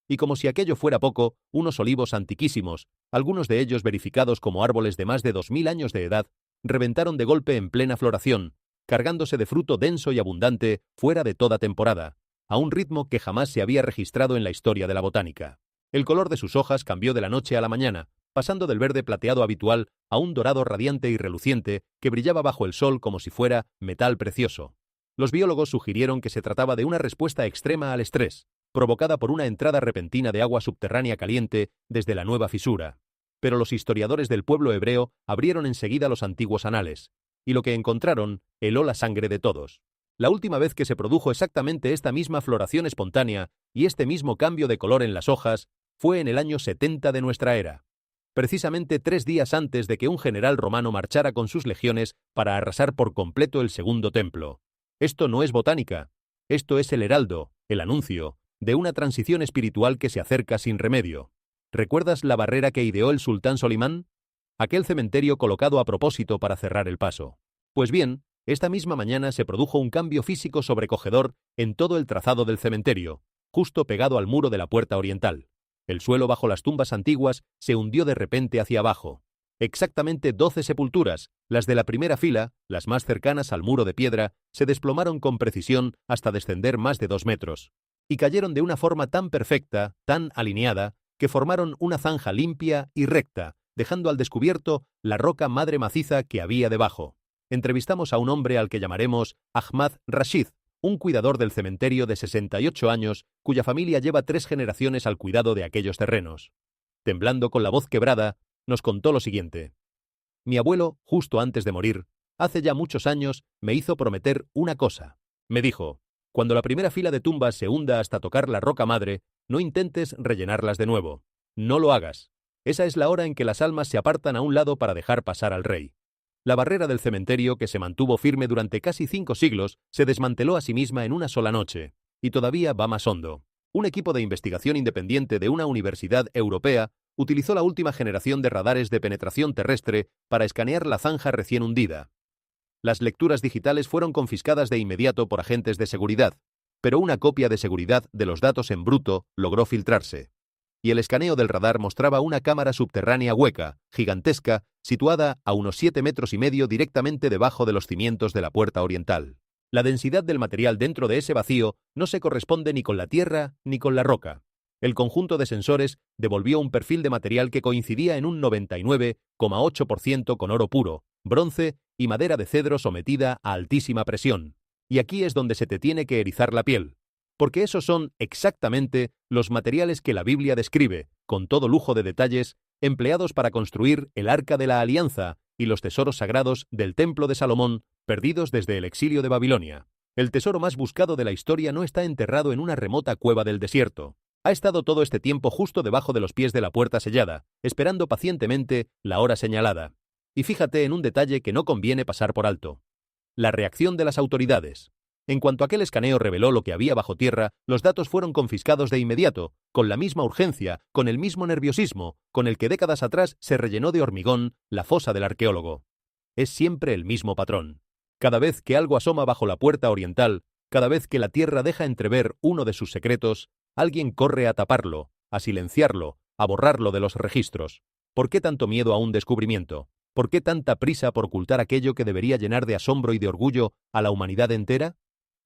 Y como si aquello fuera poco, unos olivos antiquísimos, algunos de ellos verificados como árboles de más de 2000 años de edad, reventaron de golpe en plena floración, cargándose de fruto denso y abundante fuera de toda temporada, a un ritmo que jamás se había registrado en la historia de la botánica. El color de sus hojas cambió de la noche a la mañana, pasando del verde plateado habitual a un dorado radiante y reluciente que brillaba bajo el sol como si fuera metal precioso. Los biólogos sugirieron que se trataba de una respuesta extrema al estrés, provocada por una entrada repentina de agua subterránea caliente desde la nueva fisura. Pero los historiadores del pueblo hebreo abrieron enseguida los antiguos anales, y lo que encontraron heló la sangre de todos. La última vez que se produjo exactamente esta misma floración espontánea y este mismo cambio de color en las hojas fue en el año 70 de nuestra era, precisamente 3 días antes de que un general romano marchara con sus legiones para arrasar por completo el segundo templo. Esto no es botánica, esto es el heraldo, el anuncio, de una transición espiritual que se acerca sin remedio. ¿Recuerdas la barrera que ideó el sultán Solimán? Aquel cementerio colocado a propósito para cerrar el paso. Pues bien, esta misma mañana se produjo un cambio físico sobrecogedor en todo el trazado del cementerio, justo pegado al muro de la puerta oriental. El suelo bajo las tumbas antiguas se hundió de repente hacia abajo. Exactamente 12 sepulturas, las de la primera fila, las más cercanas al muro de piedra, se desplomaron con precisión hasta descender más de 2 metros. Y cayeron de una forma tan perfecta, tan alineada, que formaron una zanja limpia y recta, dejando al descubierto la roca madre maciza que había debajo. Entrevistamos a un hombre al que llamaremos Ahmad Rashid, un cuidador del cementerio de 68 años, cuya familia lleva 3 generaciones al cuidado de aquellos terrenos. Temblando con la voz quebrada, nos contó lo siguiente. Mi abuelo, justo antes de morir, hace ya muchos años, me hizo prometer una cosa. Me dijo, cuando la primera fila de tumbas se hunda hasta tocar la roca madre, no intentes rellenarlas de nuevo. No lo hagas. Esa es la hora en que las almas se apartan a un lado para dejar pasar al rey. La barrera del cementerio, que se mantuvo firme durante casi 5 siglos, se desmanteló a sí misma en una sola noche, y todavía va más hondo. Un equipo de investigación independiente de una universidad europea utilizó la última generación de radares de penetración terrestre para escanear la zanja recién hundida. Las lecturas digitales fueron confiscadas de inmediato por agentes de seguridad, pero una copia de seguridad de los datos en bruto logró filtrarse. Y el escaneo del radar mostraba una cámara subterránea hueca, gigantesca, situada a unos 7,5 metros directamente debajo de los cimientos de la puerta oriental. La densidad del material dentro de ese vacío no se corresponde ni con la tierra ni con la roca. El conjunto de sensores devolvió un perfil de material que coincidía en un 99,8% con oro puro, bronce y madera de cedro sometida a altísima presión. Y aquí es donde se te tiene que erizar la piel. Porque esos son exactamente los materiales que la Biblia describe, con todo lujo de detalles, empleados para construir el Arca de la Alianza y los tesoros sagrados del Templo de Salomón, perdidos desde el exilio de Babilonia. El tesoro más buscado de la historia no está enterrado en una remota cueva del desierto. Ha estado todo este tiempo justo debajo de los pies de la puerta sellada, esperando pacientemente la hora señalada. Y fíjate en un detalle que no conviene pasar por alto. La reacción de las autoridades. En cuanto aquel escaneo reveló lo que había bajo tierra, los datos fueron confiscados de inmediato, con la misma urgencia, con el mismo nerviosismo, con el que décadas atrás se rellenó de hormigón la fosa del arqueólogo. Es siempre el mismo patrón. Cada vez que algo asoma bajo la puerta oriental, cada vez que la tierra deja entrever uno de sus secretos, alguien corre a taparlo, a silenciarlo, a borrarlo de los registros. ¿Por qué tanto miedo a un descubrimiento? ¿Por qué tanta prisa por ocultar aquello que debería llenar de asombro y de orgullo a la humanidad entera?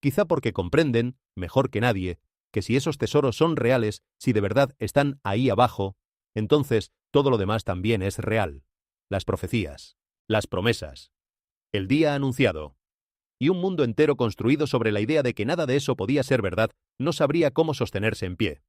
Quizá porque comprenden, mejor que nadie, que si esos tesoros son reales, si de verdad están ahí abajo, entonces todo lo demás también es real. Las profecías, las promesas, el día anunciado. Y un mundo entero construido sobre la idea de que nada de eso podía ser verdad, no sabría cómo sostenerse en pie.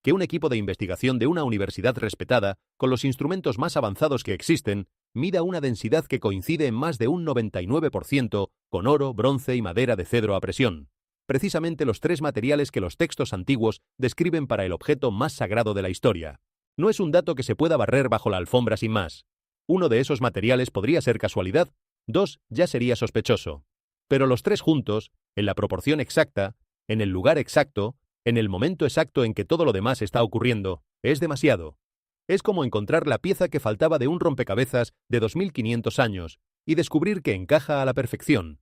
Que un equipo de investigación de una universidad respetada, con los instrumentos más avanzados que existen, mida una densidad que coincide en más de un 99% con oro, bronce y madera de cedro a presión. Precisamente los 3 materiales que los textos antiguos describen para el objeto más sagrado de la historia. No es un dato que se pueda barrer bajo la alfombra sin más. Uno de esos materiales podría ser casualidad, 2 ya sería sospechoso. Pero los 3 juntos, en la proporción exacta, en el lugar exacto, en el momento exacto en que todo lo demás está ocurriendo, es demasiado. Es como encontrar la pieza que faltaba de un rompecabezas de 2500 años y descubrir que encaja a la perfección.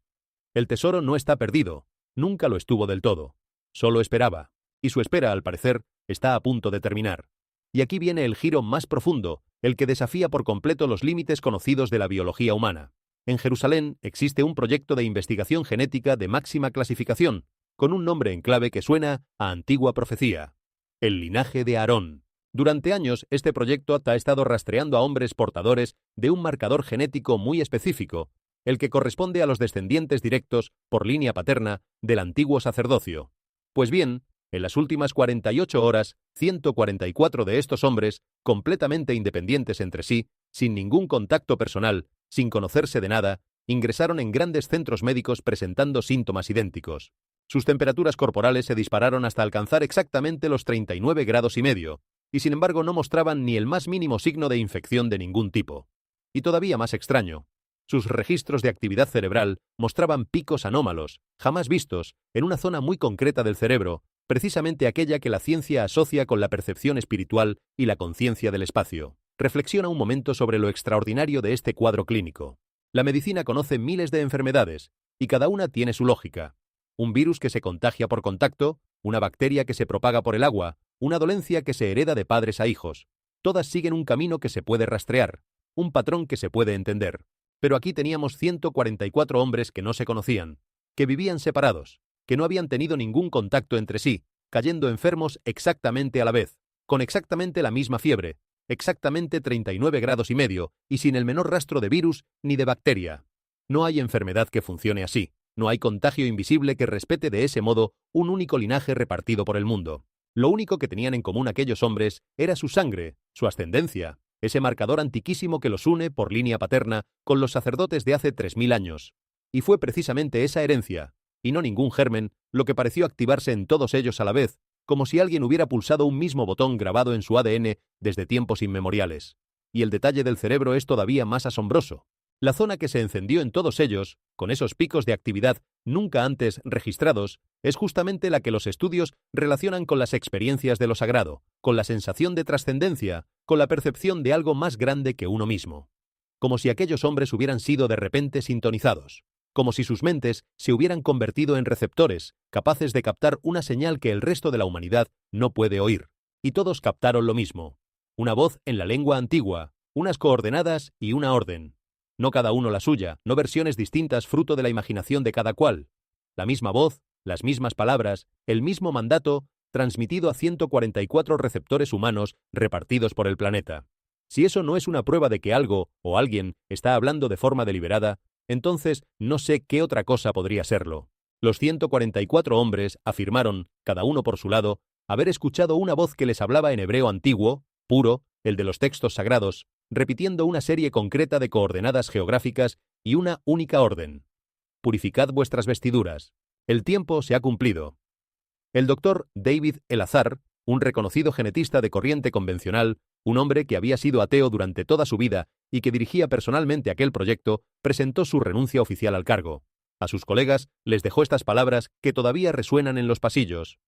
El tesoro no está perdido, nunca lo estuvo del todo. Solo esperaba, y su espera, al parecer, está a punto de terminar. Y aquí viene el giro más profundo, el que desafía por completo los límites conocidos de la biología humana. En Jerusalén existe un proyecto de investigación genética de máxima clasificación, con un nombre en clave que suena a antigua profecía: el linaje de Aarón. Durante años, este proyecto ha estado rastreando a hombres portadores de un marcador genético muy específico, el que corresponde a los descendientes directos, por línea paterna, del antiguo sacerdocio. Pues bien, en las últimas 48 horas, 144 de estos hombres, completamente independientes entre sí, sin ningún contacto personal, sin conocerse de nada, ingresaron en grandes centros médicos presentando síntomas idénticos. Sus temperaturas corporales se dispararon hasta alcanzar exactamente los 39 grados y medio, y sin embargo no mostraban ni el más mínimo signo de infección de ningún tipo. Y todavía más extraño, sus registros de actividad cerebral mostraban picos anómalos, jamás vistos, en una zona muy concreta del cerebro, precisamente aquella que la ciencia asocia con la percepción espiritual y la conciencia del espacio. Reflexiona un momento sobre lo extraordinario de este cuadro clínico. La medicina conoce miles de enfermedades, y cada una tiene su lógica. Un virus que se contagia por contacto, una bacteria que se propaga por el agua, una dolencia que se hereda de padres a hijos. Todas siguen un camino que se puede rastrear, un patrón que se puede entender. Pero aquí teníamos 144 hombres que no se conocían, que vivían separados, que no habían tenido ningún contacto entre sí, cayendo enfermos exactamente a la vez, con exactamente la misma fiebre, exactamente 39 grados y medio, y sin el menor rastro de virus ni de bacteria. No hay enfermedad que funcione así, no hay contagio invisible que respete de ese modo un único linaje repartido por el mundo. Lo único que tenían en común aquellos hombres era su sangre, su ascendencia, ese marcador antiquísimo que los une por línea paterna con los sacerdotes de hace 3000 años. Y fue precisamente esa herencia, y no ningún germen, lo que pareció activarse en todos ellos a la vez, como si alguien hubiera pulsado un mismo botón grabado en su ADN desde tiempos inmemoriales. Y el detalle del cerebro es todavía más asombroso. La zona que se encendió en todos ellos, con esos picos de actividad nunca antes registrados, es justamente la que los estudios relacionan con las experiencias de lo sagrado, con la sensación de trascendencia, con la percepción de algo más grande que uno mismo. Como si aquellos hombres hubieran sido de repente sintonizados, como si sus mentes se hubieran convertido en receptores, capaces de captar una señal que el resto de la humanidad no puede oír. Y todos captaron lo mismo: una voz en la lengua antigua, unas coordenadas y una orden. No cada uno la suya, no versiones distintas fruto de la imaginación de cada cual. La misma voz, las mismas palabras, el mismo mandato, transmitido a 144 receptores humanos repartidos por el planeta. Si eso no es una prueba de que algo o alguien está hablando de forma deliberada, entonces no sé qué otra cosa podría serlo. Los 144 hombres afirmaron, cada uno por su lado, haber escuchado una voz que les hablaba en hebreo antiguo, puro, el de los textos sagrados, repitiendo una serie concreta de coordenadas geográficas y una única orden: purificad vuestras vestiduras. El tiempo se ha cumplido. El doctor David Elazar, un reconocido genetista de corriente convencional, un hombre que había sido ateo durante toda su vida y que dirigía personalmente aquel proyecto, presentó su renuncia oficial al cargo. A sus colegas les dejó estas palabras que todavía resuenan en los pasillos: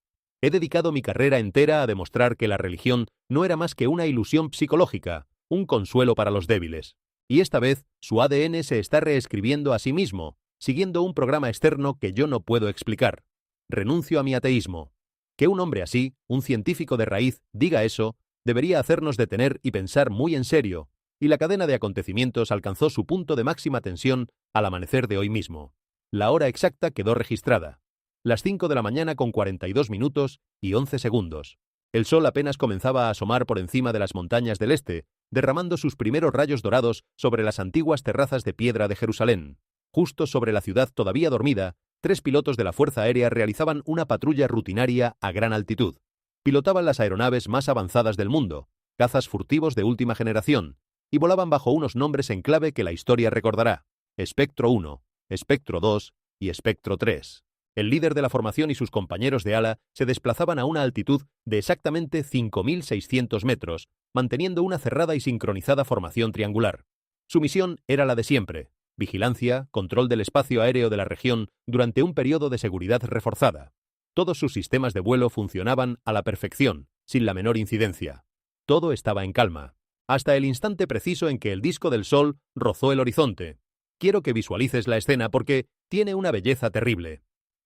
he dedicado mi carrera entera a demostrar que la religión no era más que una ilusión psicológica, un consuelo para los débiles. Y esta vez su ADN se está reescribiendo a sí mismo, siguiendo un programa externo que yo no puedo explicar. Renuncio a mi ateísmo. Que un hombre así, un científico de raíz, diga eso, debería hacernos detener y pensar muy en serio, y la cadena de acontecimientos alcanzó su punto de máxima tensión al amanecer de hoy mismo. La hora exacta quedó registrada: las 5 de la mañana con 42 minutos y 11 segundos. El sol apenas comenzaba a asomar por encima de las montañas del este, derramando sus primeros rayos dorados sobre las antiguas terrazas de piedra de Jerusalén. Justo sobre la ciudad todavía dormida, 3 pilotos de la Fuerza Aérea realizaban una patrulla rutinaria a gran altitud. Pilotaban las aeronaves más avanzadas del mundo, cazas furtivos de última generación, y volaban bajo unos nombres en clave que la historia recordará: Espectro 1, Espectro 2 y Espectro 3. El líder de la formación y sus compañeros de ala se desplazaban a una altitud de exactamente 5.600 metros, manteniendo una cerrada y sincronizada formación triangular. Su misión era la de siempre: vigilancia, control del espacio aéreo de la región durante un periodo de seguridad reforzada. Todos sus sistemas de vuelo funcionaban a la perfección, sin la menor incidencia. Todo estaba en calma, hasta el instante preciso en que el disco del sol rozó el horizonte. Quiero que visualices la escena porque tiene una belleza terrible.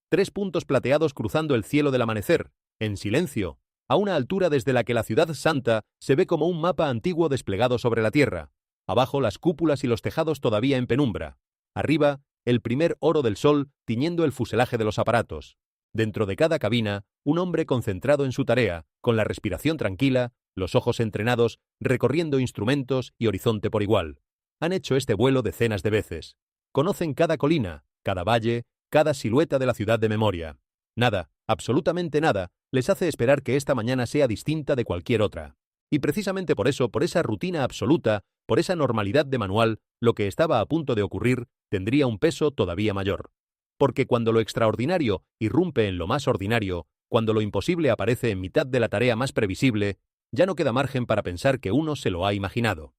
3 puntos plateados cruzando el cielo del amanecer, en silencio, a una altura desde la que la ciudad santa se ve como un mapa antiguo desplegado sobre la tierra. Abajo las cúpulas y los tejados todavía en penumbra. Arriba, el primer oro del sol tiñendo el fuselaje de los aparatos. Dentro de cada cabina, un hombre concentrado en su tarea, con la respiración tranquila, los ojos entrenados, recorriendo instrumentos y horizonte por igual. Han hecho este vuelo decenas de veces. Conocen cada colina, cada valle, cada silueta de la ciudad de memoria. Nada, absolutamente nada, les hace esperar que esta mañana sea distinta de cualquier otra. Y precisamente por eso, por esa rutina absoluta, por esa normalidad de manual, lo que estaba a punto de ocurrir tendría un peso todavía mayor. Porque cuando lo extraordinario irrumpe en lo más ordinario, cuando lo imposible aparece en mitad de la tarea más previsible, ya no queda margen para pensar que uno se lo ha imaginado.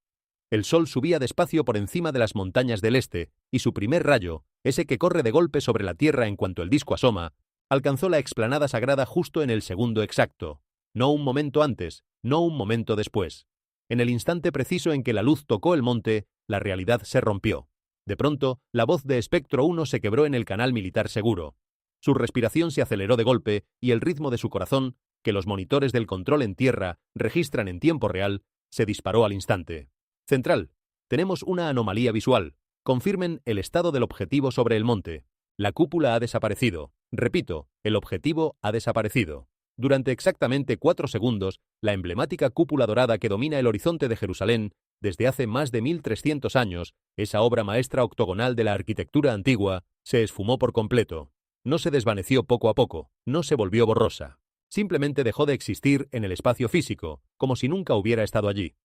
El sol subía despacio por encima de las montañas del este, y su primer rayo, ese que corre de golpe sobre la tierra en cuanto el disco asoma, alcanzó la explanada sagrada justo en el segundo exacto, no un momento antes, no un momento después. En el instante preciso en que la luz tocó el monte, la realidad se rompió. De pronto, la voz de Espectro 1 se quebró en el canal militar seguro. Su respiración se aceleró de golpe y el ritmo de su corazón, que los monitores del control en tierra registran en tiempo real, se disparó al instante. Central. Tenemos una anomalía visual. Confirmen el estado del objetivo sobre el monte. La cúpula ha desaparecido. Repito, el objetivo ha desaparecido. Durante exactamente 4 segundos, la emblemática cúpula dorada que domina el horizonte de Jerusalén, desde hace más de 1300 años, esa obra maestra octogonal de la arquitectura antigua, se esfumó por completo. No se desvaneció poco a poco, no se volvió borrosa. Simplemente dejó de existir en el espacio físico, como si nunca hubiera estado allí.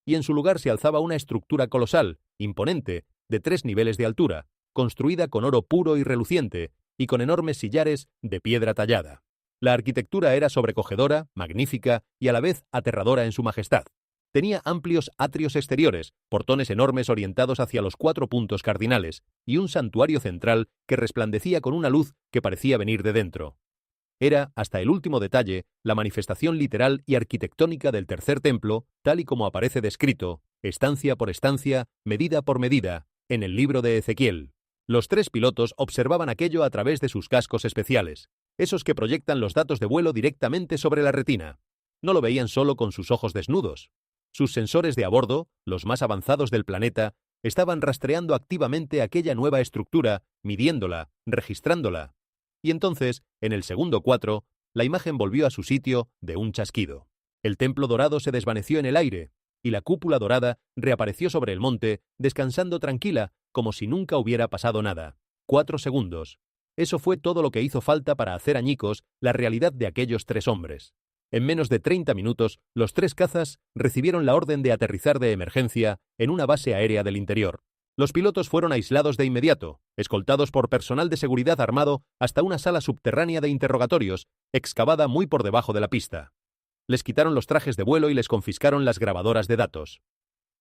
Y en su lugar se alzaba una estructura colosal, imponente, de 3 niveles de altura, construida con oro puro y reluciente, y con enormes sillares de piedra tallada. La arquitectura era sobrecogedora, magnífica y a la vez aterradora en su majestad. Tenía amplios atrios exteriores, portones enormes orientados hacia los 4 puntos cardinales, y un santuario central que resplandecía con una luz que parecía venir de dentro. Era, hasta el último detalle, la manifestación literal y arquitectónica del tercer templo, tal y como aparece descrito, estancia por estancia, medida por medida, en el libro de Ezequiel. Los 3 pilotos observaban aquello a través de sus cascos especiales, esos que proyectan los datos de vuelo directamente sobre la retina. No lo veían solo con sus ojos desnudos. Sus sensores de a bordo, los más avanzados del planeta, estaban rastreando activamente aquella nueva estructura, midiéndola, registrándola. Y entonces, en el segundo 4, la imagen volvió a su sitio de un chasquido. El templo dorado se desvaneció en el aire, y la cúpula dorada reapareció sobre el monte, descansando tranquila, como si nunca hubiera pasado nada. 4 segundos. Eso fue todo lo que hizo falta para hacer añicos la realidad de aquellos 3 hombres. En menos de 30 minutos, los 3 cazas recibieron la orden de aterrizar de emergencia en una base aérea del interior. Los pilotos fueron aislados de inmediato, escoltados por personal de seguridad armado hasta una sala subterránea de interrogatorios, excavada muy por debajo de la pista. Les quitaron los trajes de vuelo y les confiscaron las grabadoras de datos.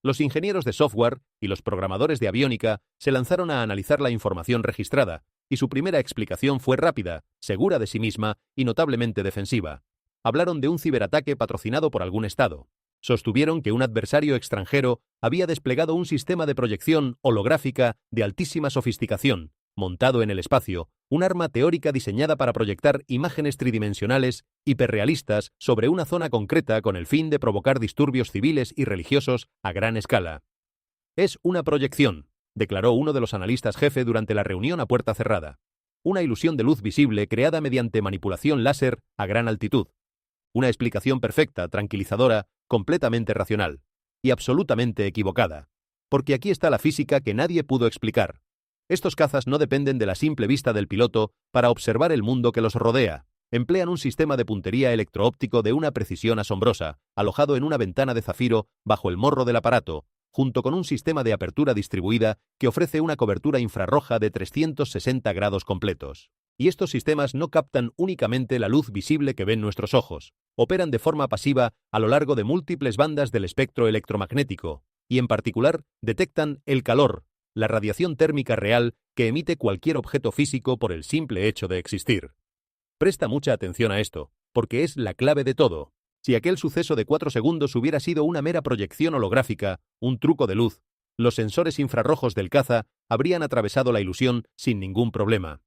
Los ingenieros de software y los programadores de aviónica se lanzaron a analizar la información registrada, y su primera explicación fue rápida, segura de sí misma y notablemente defensiva. Hablaron de un ciberataque patrocinado por algún estado. Sostuvieron que un adversario extranjero había desplegado un sistema de proyección holográfica de altísima sofisticación, montado en el espacio, un arma teórica diseñada para proyectar imágenes tridimensionales hiperrealistas sobre una zona concreta con el fin de provocar disturbios civiles y religiosos a gran escala. Es una proyección, declaró uno de los analistas jefe durante la reunión a puerta cerrada. Una ilusión de luz visible creada mediante manipulación láser a gran altitud. Una explicación perfecta, tranquilizadora, completamente racional. Y absolutamente equivocada. Porque aquí está la física que nadie pudo explicar. Estos cazas no dependen de la simple vista del piloto para observar el mundo que los rodea. Emplean un sistema de puntería electroóptico de una precisión asombrosa, alojado en una ventana de zafiro bajo el morro del aparato, junto con un sistema de apertura distribuida que ofrece una cobertura infrarroja de 360 grados completos. Y estos sistemas no captan únicamente la luz visible que ven nuestros ojos, operan de forma pasiva a lo largo de múltiples bandas del espectro electromagnético, y en particular detectan el calor, la radiación térmica real que emite cualquier objeto físico por el simple hecho de existir. Presta mucha atención a esto, porque es la clave de todo. Si aquel suceso de 4 segundos hubiera sido una mera proyección holográfica, un truco de luz, los sensores infrarrojos del caza habrían atravesado la ilusión sin ningún problema.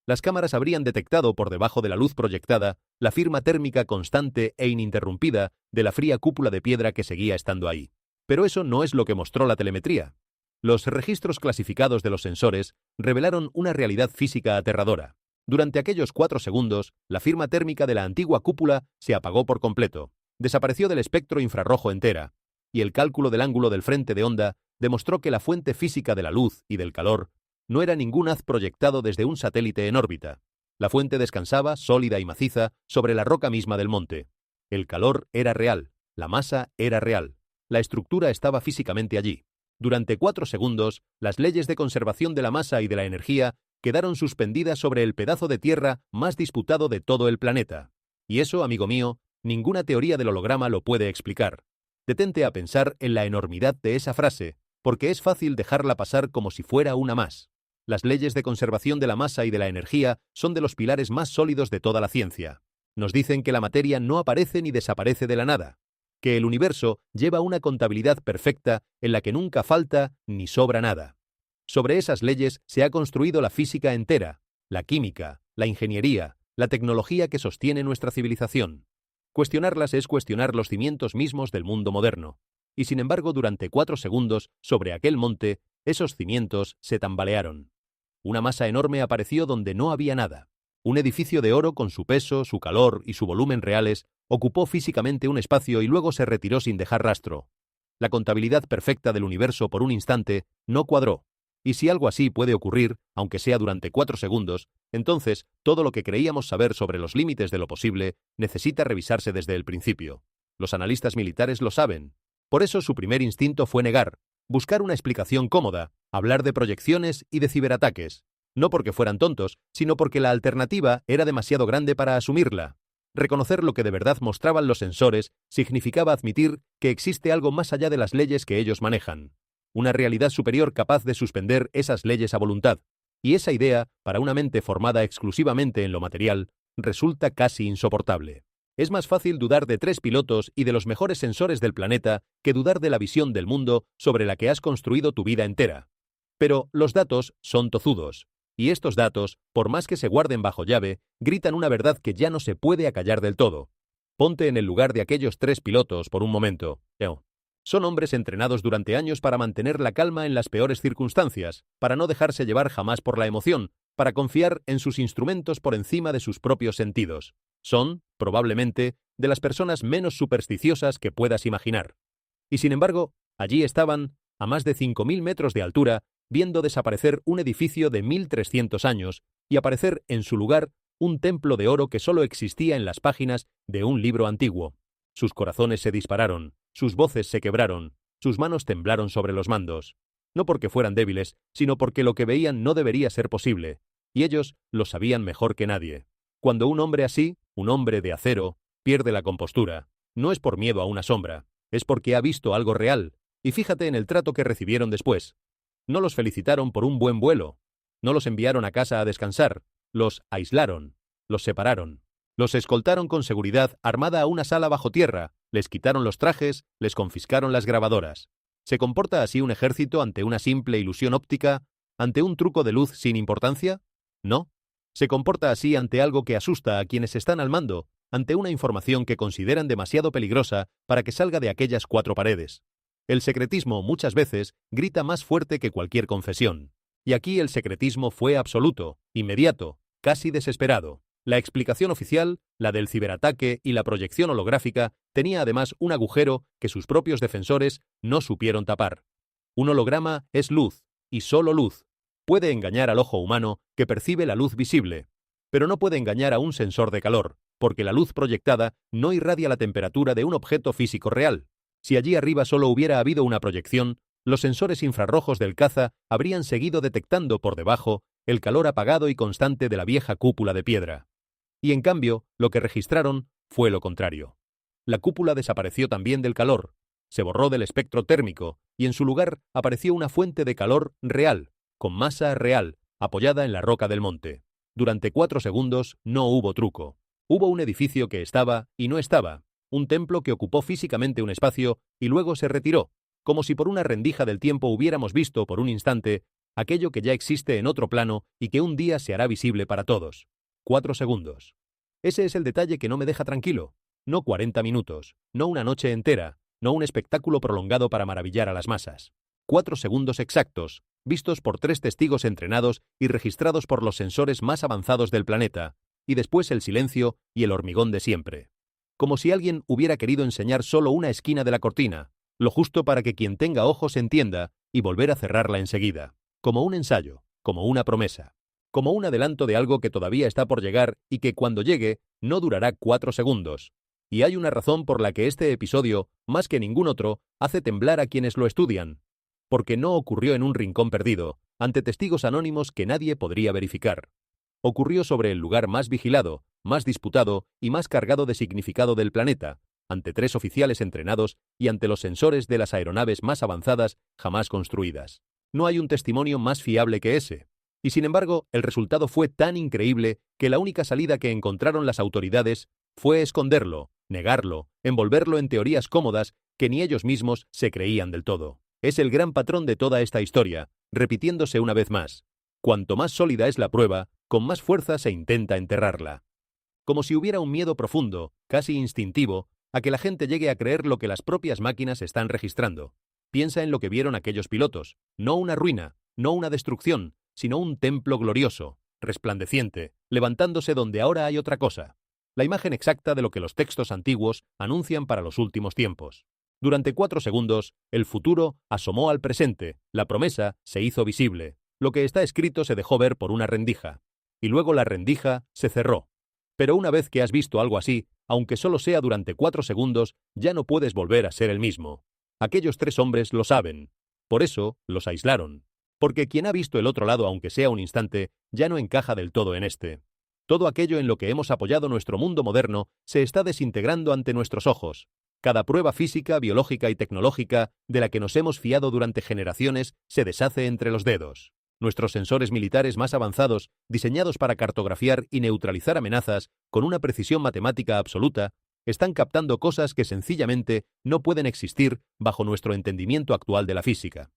Las cámaras habrían detectado por debajo de la luz proyectada la firma térmica constante e ininterrumpida de la fría cúpula de piedra que seguía estando ahí. Pero eso no es lo que mostró la telemetría. Los registros clasificados de los sensores revelaron una realidad física aterradora. Durante aquellos 4 segundos, la firma térmica de la antigua cúpula se apagó por completo, desapareció del espectro infrarrojo entera, y el cálculo del ángulo del frente de onda demostró que la fuente física de la luz y del calor no era ningún haz proyectado desde un satélite en órbita. La fuente descansaba, sólida y maciza, sobre la roca misma del monte. El calor era real, la masa era real, la estructura estaba físicamente allí. Durante 4 segundos, las leyes de conservación de la masa y de la energía quedaron suspendidas sobre el pedazo de tierra más disputado de todo el planeta. Y eso, amigo mío, ninguna teoría del holograma lo puede explicar. Detente a pensar en la enormidad de esa frase, porque es fácil dejarla pasar como si fuera una más. Las leyes de conservación de la masa y de la energía son de los pilares más sólidos de toda la ciencia. Nos dicen que la materia no aparece ni desaparece de la nada, que el universo lleva una contabilidad perfecta en la que nunca falta ni sobra nada. Sobre esas leyes se ha construido la física entera, la química, la ingeniería, la tecnología que sostiene nuestra civilización. Cuestionarlas es cuestionar los cimientos mismos del mundo moderno. Y sin embargo, durante 4 segundos, sobre aquel monte, esos cimientos se tambalearon. Una masa enorme apareció donde no había nada. Un edificio de oro con su peso, su calor y su volumen reales ocupó físicamente un espacio y luego se retiró sin dejar rastro. La contabilidad perfecta del universo por un instante no cuadró. Y si algo así puede ocurrir, aunque sea durante 4 segundos, entonces todo lo que creíamos saber sobre los límites de lo posible necesita revisarse desde el principio. Los analistas militares lo saben. Por eso su primer instinto fue negar, buscar una explicación cómoda, hablar de proyecciones y de ciberataques. No porque fueran tontos, sino porque la alternativa era demasiado grande para asumirla. Reconocer lo que de verdad mostraban los sensores significaba admitir que existe algo más allá de las leyes que ellos manejan. Una realidad superior capaz de suspender esas leyes a voluntad. Y esa idea, para una mente formada exclusivamente en lo material, resulta casi insoportable. Es más fácil dudar de 3 pilotos y de los mejores sensores del planeta que dudar de la visión del mundo sobre la que has construido tu vida entera. Pero los datos son tozudos. Y estos datos, por más que se guarden bajo llave, gritan una verdad que ya no se puede acallar del todo. Ponte en el lugar de aquellos 3 pilotos por un momento. Son hombres entrenados durante años para mantener la calma en las peores circunstancias, para no dejarse llevar jamás por la emoción, para confiar en sus instrumentos por encima de sus propios sentidos. Son, probablemente, de las personas menos supersticiosas que puedas imaginar. Y sin embargo, allí estaban, a más de 5.000 metros de altura, viendo desaparecer un edificio de 1.300 años y aparecer en su lugar un templo de oro que solo existía en las páginas de un libro antiguo. Sus corazones se dispararon, sus voces se quebraron, sus manos temblaron sobre los mandos. No porque fueran débiles, sino porque lo que veían no debería ser posible, y ellos lo sabían mejor que nadie. Cuando un hombre así, un hombre de acero, pierde la compostura, no es por miedo a una sombra, es porque ha visto algo real, y fíjate en el trato que recibieron después. No los felicitaron por un buen vuelo, no los enviaron a casa a descansar, los aislaron, los separaron, los escoltaron con seguridad armada a una sala bajo tierra, les quitaron los trajes, les confiscaron las grabadoras. ¿Se comporta así un ejército ante una simple ilusión óptica, ante un truco de luz sin importancia? No. Se comporta así ante algo que asusta a quienes están al mando, ante una información que consideran demasiado peligrosa para que salga de aquellas 4 paredes. El secretismo muchas veces grita más fuerte que cualquier confesión. Y aquí el secretismo fue absoluto, inmediato, casi desesperado. La explicación oficial, la del ciberataque y la proyección holográfica, tenía además un agujero que sus propios defensores no supieron tapar. Un holograma es luz, y solo luz. Puede engañar al ojo humano que percibe la luz visible, pero no puede engañar a un sensor de calor, porque la luz proyectada no irradia la temperatura de un objeto físico real. Si allí arriba solo hubiera habido una proyección, los sensores infrarrojos del caza habrían seguido detectando por debajo el calor apagado y constante de la vieja cúpula de piedra. Y en cambio, lo que registraron fue lo contrario. La cúpula desapareció también del calor, se borró del espectro térmico y en su lugar apareció una fuente de calor real, con masa real, apoyada en la roca del monte. Durante 4 segundos no hubo truco. Hubo un edificio que estaba y no estaba, un templo que ocupó físicamente un espacio y luego se retiró, como si por una rendija del tiempo hubiéramos visto por un instante aquello que ya existe en otro plano y que un día se hará visible para todos. 4 segundos. Ese es el detalle que no me deja tranquilo. No 40 minutos, no una noche entera, no un espectáculo prolongado para maravillar a las masas. 4 segundos exactos, vistos por 3 testigos entrenados y registrados por los sensores más avanzados del planeta, y después el silencio y el hormigón de siempre. Como si alguien hubiera querido enseñar solo una esquina de la cortina, lo justo para que quien tenga ojos entienda y volver a cerrarla enseguida. Como un ensayo, como una promesa, como un adelanto de algo que todavía está por llegar y que cuando llegue no durará 4 segundos. Y hay una razón por la que este episodio, más que ningún otro, hace temblar a quienes lo estudian. Porque no ocurrió en un rincón perdido, ante testigos anónimos que nadie podría verificar. Ocurrió sobre el lugar más vigilado, más disputado y más cargado de significado del planeta, ante 3 oficiales entrenados y ante los sensores de las aeronaves más avanzadas jamás construidas. No hay un testimonio más fiable que ese. Y sin embargo, el resultado fue tan increíble que la única salida que encontraron las autoridades fue esconderlo, negarlo, envolverlo en teorías cómodas que ni ellos mismos se creían del todo. Es el gran patrón de toda esta historia, repitiéndose una vez más. Cuanto más sólida es la prueba, con más fuerza se intenta enterrarla. Como si hubiera un miedo profundo, casi instintivo, a que la gente llegue a creer lo que las propias máquinas están registrando. Piensa en lo que vieron aquellos pilotos, no una ruina, no una destrucción, sino un templo glorioso, resplandeciente, levantándose donde ahora hay otra cosa. La imagen exacta de lo que los textos antiguos anuncian para los últimos tiempos. Durante 4 segundos, el futuro asomó al presente, la promesa se hizo visible, lo que está escrito se dejó ver por una rendija, y luego la rendija se cerró. Pero una vez que has visto algo así, aunque solo sea durante 4 segundos, ya no puedes volver a ser el mismo. Aquellos 3 hombres lo saben. Por eso los aislaron. Porque quien ha visto el otro lado, aunque sea un instante, ya no encaja del todo en este. Todo aquello en lo que hemos apoyado nuestro mundo moderno se está desintegrando ante nuestros ojos. Cada prueba física, biológica y tecnológica de la que nos hemos fiado durante generaciones se deshace entre los dedos. Nuestros sensores militares más avanzados, diseñados para cartografiar y neutralizar amenazas con una precisión matemática absoluta, están captando cosas que sencillamente no pueden existir bajo nuestro entendimiento actual de la física.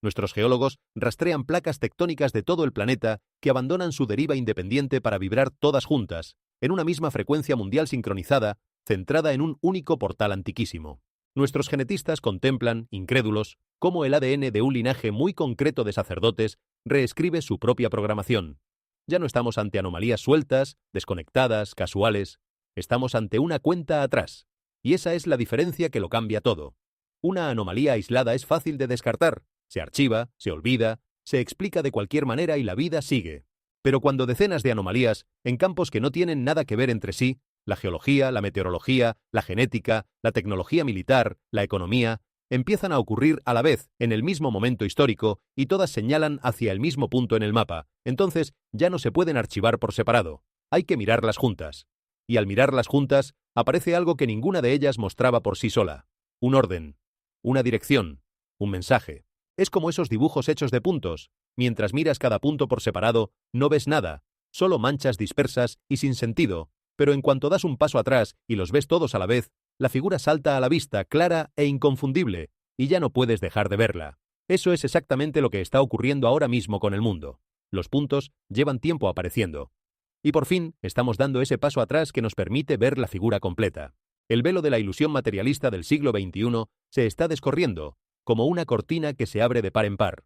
Nuestros geólogos rastrean placas tectónicas de todo el planeta que abandonan su deriva independiente para vibrar todas juntas, en una misma frecuencia mundial sincronizada, centrada en un único portal antiquísimo. Nuestros genetistas contemplan, incrédulos, cómo el ADN de un linaje muy concreto de sacerdotes reescribe su propia programación. Ya no estamos ante anomalías sueltas, desconectadas, casuales. Estamos ante una cuenta atrás. Y esa es la diferencia que lo cambia todo. Una anomalía aislada es fácil de descartar. Se archiva, se olvida, se explica de cualquier manera y la vida sigue. Pero cuando decenas de anomalías, en campos que no tienen nada que ver entre sí, la geología, la meteorología, la genética, la tecnología militar, la economía, empiezan a ocurrir a la vez, en el mismo momento histórico, y todas señalan hacia el mismo punto en el mapa, entonces ya no se pueden archivar por separado. Hay que mirarlas juntas. Y al mirarlas juntas, aparece algo que ninguna de ellas mostraba por sí sola. Un orden, una dirección, un mensaje. Es como esos dibujos hechos de puntos. Mientras miras cada punto por separado, no ves nada, solo manchas dispersas y sin sentido, pero en cuanto das un paso atrás y los ves todos a la vez, la figura salta a la vista, clara e inconfundible, y ya no puedes dejar de verla. Eso es exactamente lo que está ocurriendo ahora mismo con el mundo. Los puntos llevan tiempo apareciendo. Y por fin estamos dando ese paso atrás que nos permite ver la figura completa. El velo de la ilusión materialista del siglo XXI se está descorriendo, como una cortina que se abre de par en par.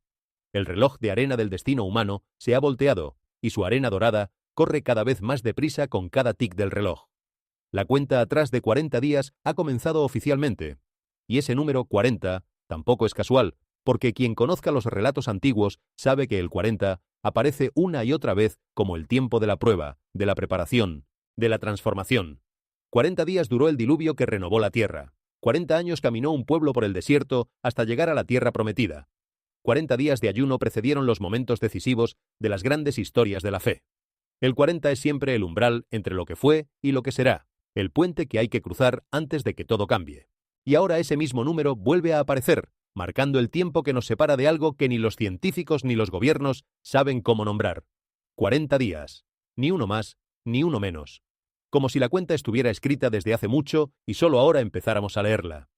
El reloj de arena del destino humano se ha volteado, y su arena dorada corre cada vez más deprisa con cada tic del reloj. La cuenta atrás de 40 días ha comenzado oficialmente. Y ese número 40 tampoco es casual, porque quien conozca los relatos antiguos sabe que el 40 aparece una y otra vez como el tiempo de la prueba, de la preparación, de la transformación. 40 días duró el diluvio que renovó la tierra. 40 años caminó un pueblo por el desierto hasta llegar a la tierra prometida. 40 días de ayuno precedieron los momentos decisivos de las grandes historias de la fe. El 40 es siempre el umbral entre lo que fue y lo que será, el puente que hay que cruzar antes de que todo cambie. Y ahora ese mismo número vuelve a aparecer, marcando el tiempo que nos separa de algo que ni los científicos ni los gobiernos saben cómo nombrar. 40 días. Ni uno más, ni uno menos. Como si la cuenta estuviera escrita desde hace mucho y solo ahora empezáramos a leerla.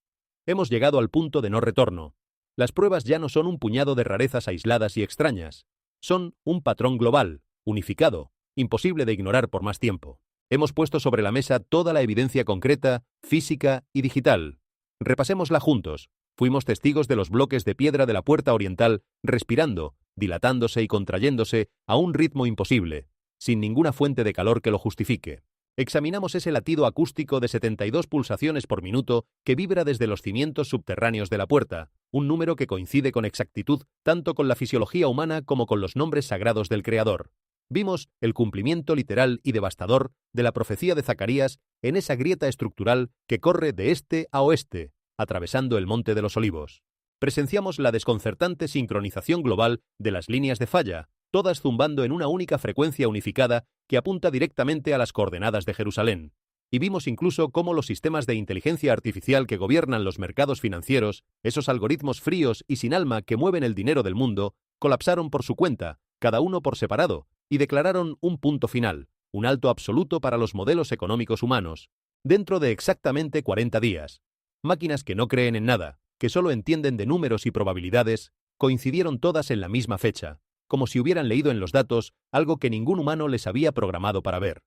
Hemos llegado al punto de no retorno. Las pruebas ya no son un puñado de rarezas aisladas y extrañas. Son un patrón global, unificado, imposible de ignorar por más tiempo. Hemos puesto sobre la mesa toda la evidencia concreta, física y digital. Repasémosla juntos. Fuimos testigos de los bloques de piedra de la puerta oriental respirando, dilatándose y contrayéndose a un ritmo imposible, sin ninguna fuente de calor que lo justifique. Examinamos ese latido acústico de 72 pulsaciones por minuto que vibra desde los cimientos subterráneos de la puerta, un número que coincide con exactitud tanto con la fisiología humana como con los nombres sagrados del Creador. Vimos el cumplimiento literal y devastador de la profecía de Zacarías en esa grieta estructural que corre de este a oeste, atravesando el Monte de los Olivos. Presenciamos la desconcertante sincronización global de las líneas de falla, todas zumbando en una única frecuencia unificada que apunta directamente a las coordenadas de Jerusalén. Y vimos incluso cómo los sistemas de inteligencia artificial que gobiernan los mercados financieros, esos algoritmos fríos y sin alma que mueven el dinero del mundo, colapsaron por su cuenta, cada uno por separado, y declararon un punto final, un alto absoluto para los modelos económicos humanos, dentro de exactamente 40 días. Máquinas que no creen en nada, que solo entienden de números y probabilidades, coincidieron todas en la misma fecha, como si hubieran leído en los datos algo que ningún humano les había programado para ver.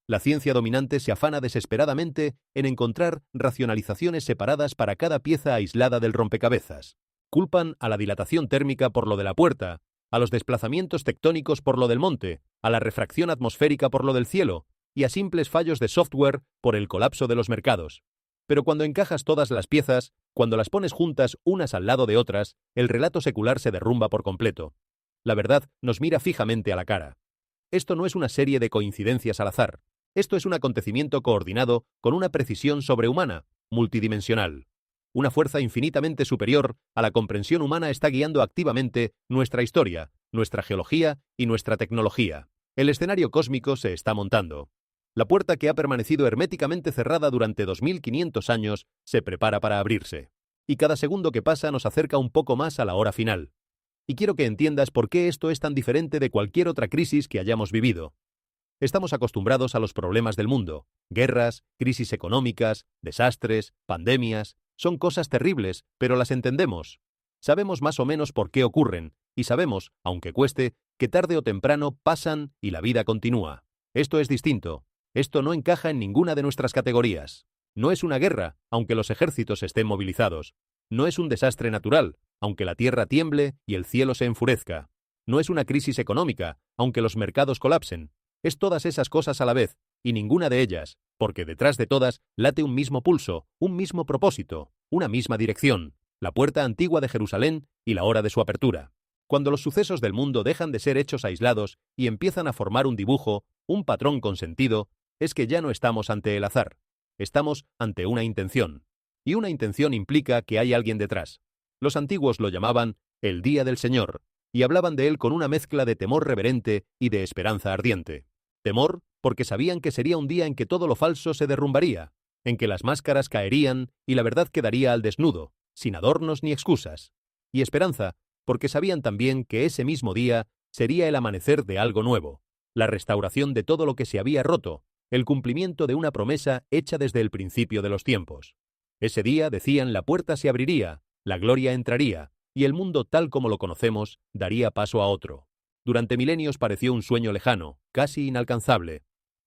La ciencia dominante se afana desesperadamente en encontrar racionalizaciones separadas para cada pieza aislada del rompecabezas. Culpan a la dilatación térmica por lo de la puerta, a los desplazamientos tectónicos por lo del monte, a la refracción atmosférica por lo del cielo, y a simples fallos de software por el colapso de los mercados. Pero cuando encajas todas las piezas, cuando las pones juntas unas al lado de otras, el relato secular se derrumba por completo. La verdad nos mira fijamente a la cara. Esto no es una serie de coincidencias al azar. Esto es un acontecimiento coordinado con una precisión sobrehumana, multidimensional. Una fuerza infinitamente superior a la comprensión humana está guiando activamente nuestra historia, nuestra geología y nuestra tecnología. El escenario cósmico se está montando. La puerta que ha permanecido herméticamente cerrada durante 2500 años se prepara para abrirse. Y cada segundo que pasa nos acerca un poco más a la hora final. Y quiero que entiendas por qué esto es tan diferente de cualquier otra crisis que hayamos vivido. Estamos acostumbrados a los problemas del mundo. Guerras, crisis económicas, desastres, pandemias. Son cosas terribles, pero las entendemos. Sabemos más o menos por qué ocurren, y sabemos, aunque cueste, que tarde o temprano pasan y la vida continúa. Esto es distinto. Esto no encaja en ninguna de nuestras categorías. No es una guerra, aunque los ejércitos estén movilizados. No es un desastre natural, aunque la tierra tiemble y el cielo se enfurezca. No es una crisis económica, aunque los mercados colapsen. Es todas esas cosas a la vez, y ninguna de ellas, porque detrás de todas late un mismo pulso, un mismo propósito, una misma dirección, la puerta antigua de Jerusalén y la hora de su apertura. Cuando los sucesos del mundo dejan de ser hechos aislados y empiezan a formar un dibujo, un patrón con sentido, es que ya no estamos ante el azar. Estamos ante una intención. Y una intención implica que hay alguien detrás. Los antiguos lo llamaban el Día del Señor, y hablaban de él con una mezcla de temor reverente y de esperanza ardiente. Temor porque sabían que sería un día en que todo lo falso se derrumbaría, en que las máscaras caerían y la verdad quedaría al desnudo, sin adornos ni excusas. Y esperanza porque sabían también que ese mismo día sería el amanecer de algo nuevo, la restauración de todo lo que se había roto, el cumplimiento de una promesa hecha desde el principio de los tiempos. Ese día, decían, la puerta se abriría, la gloria entraría, y el mundo tal como lo conocemos daría paso a otro. Durante milenios pareció un sueño lejano, casi inalcanzable.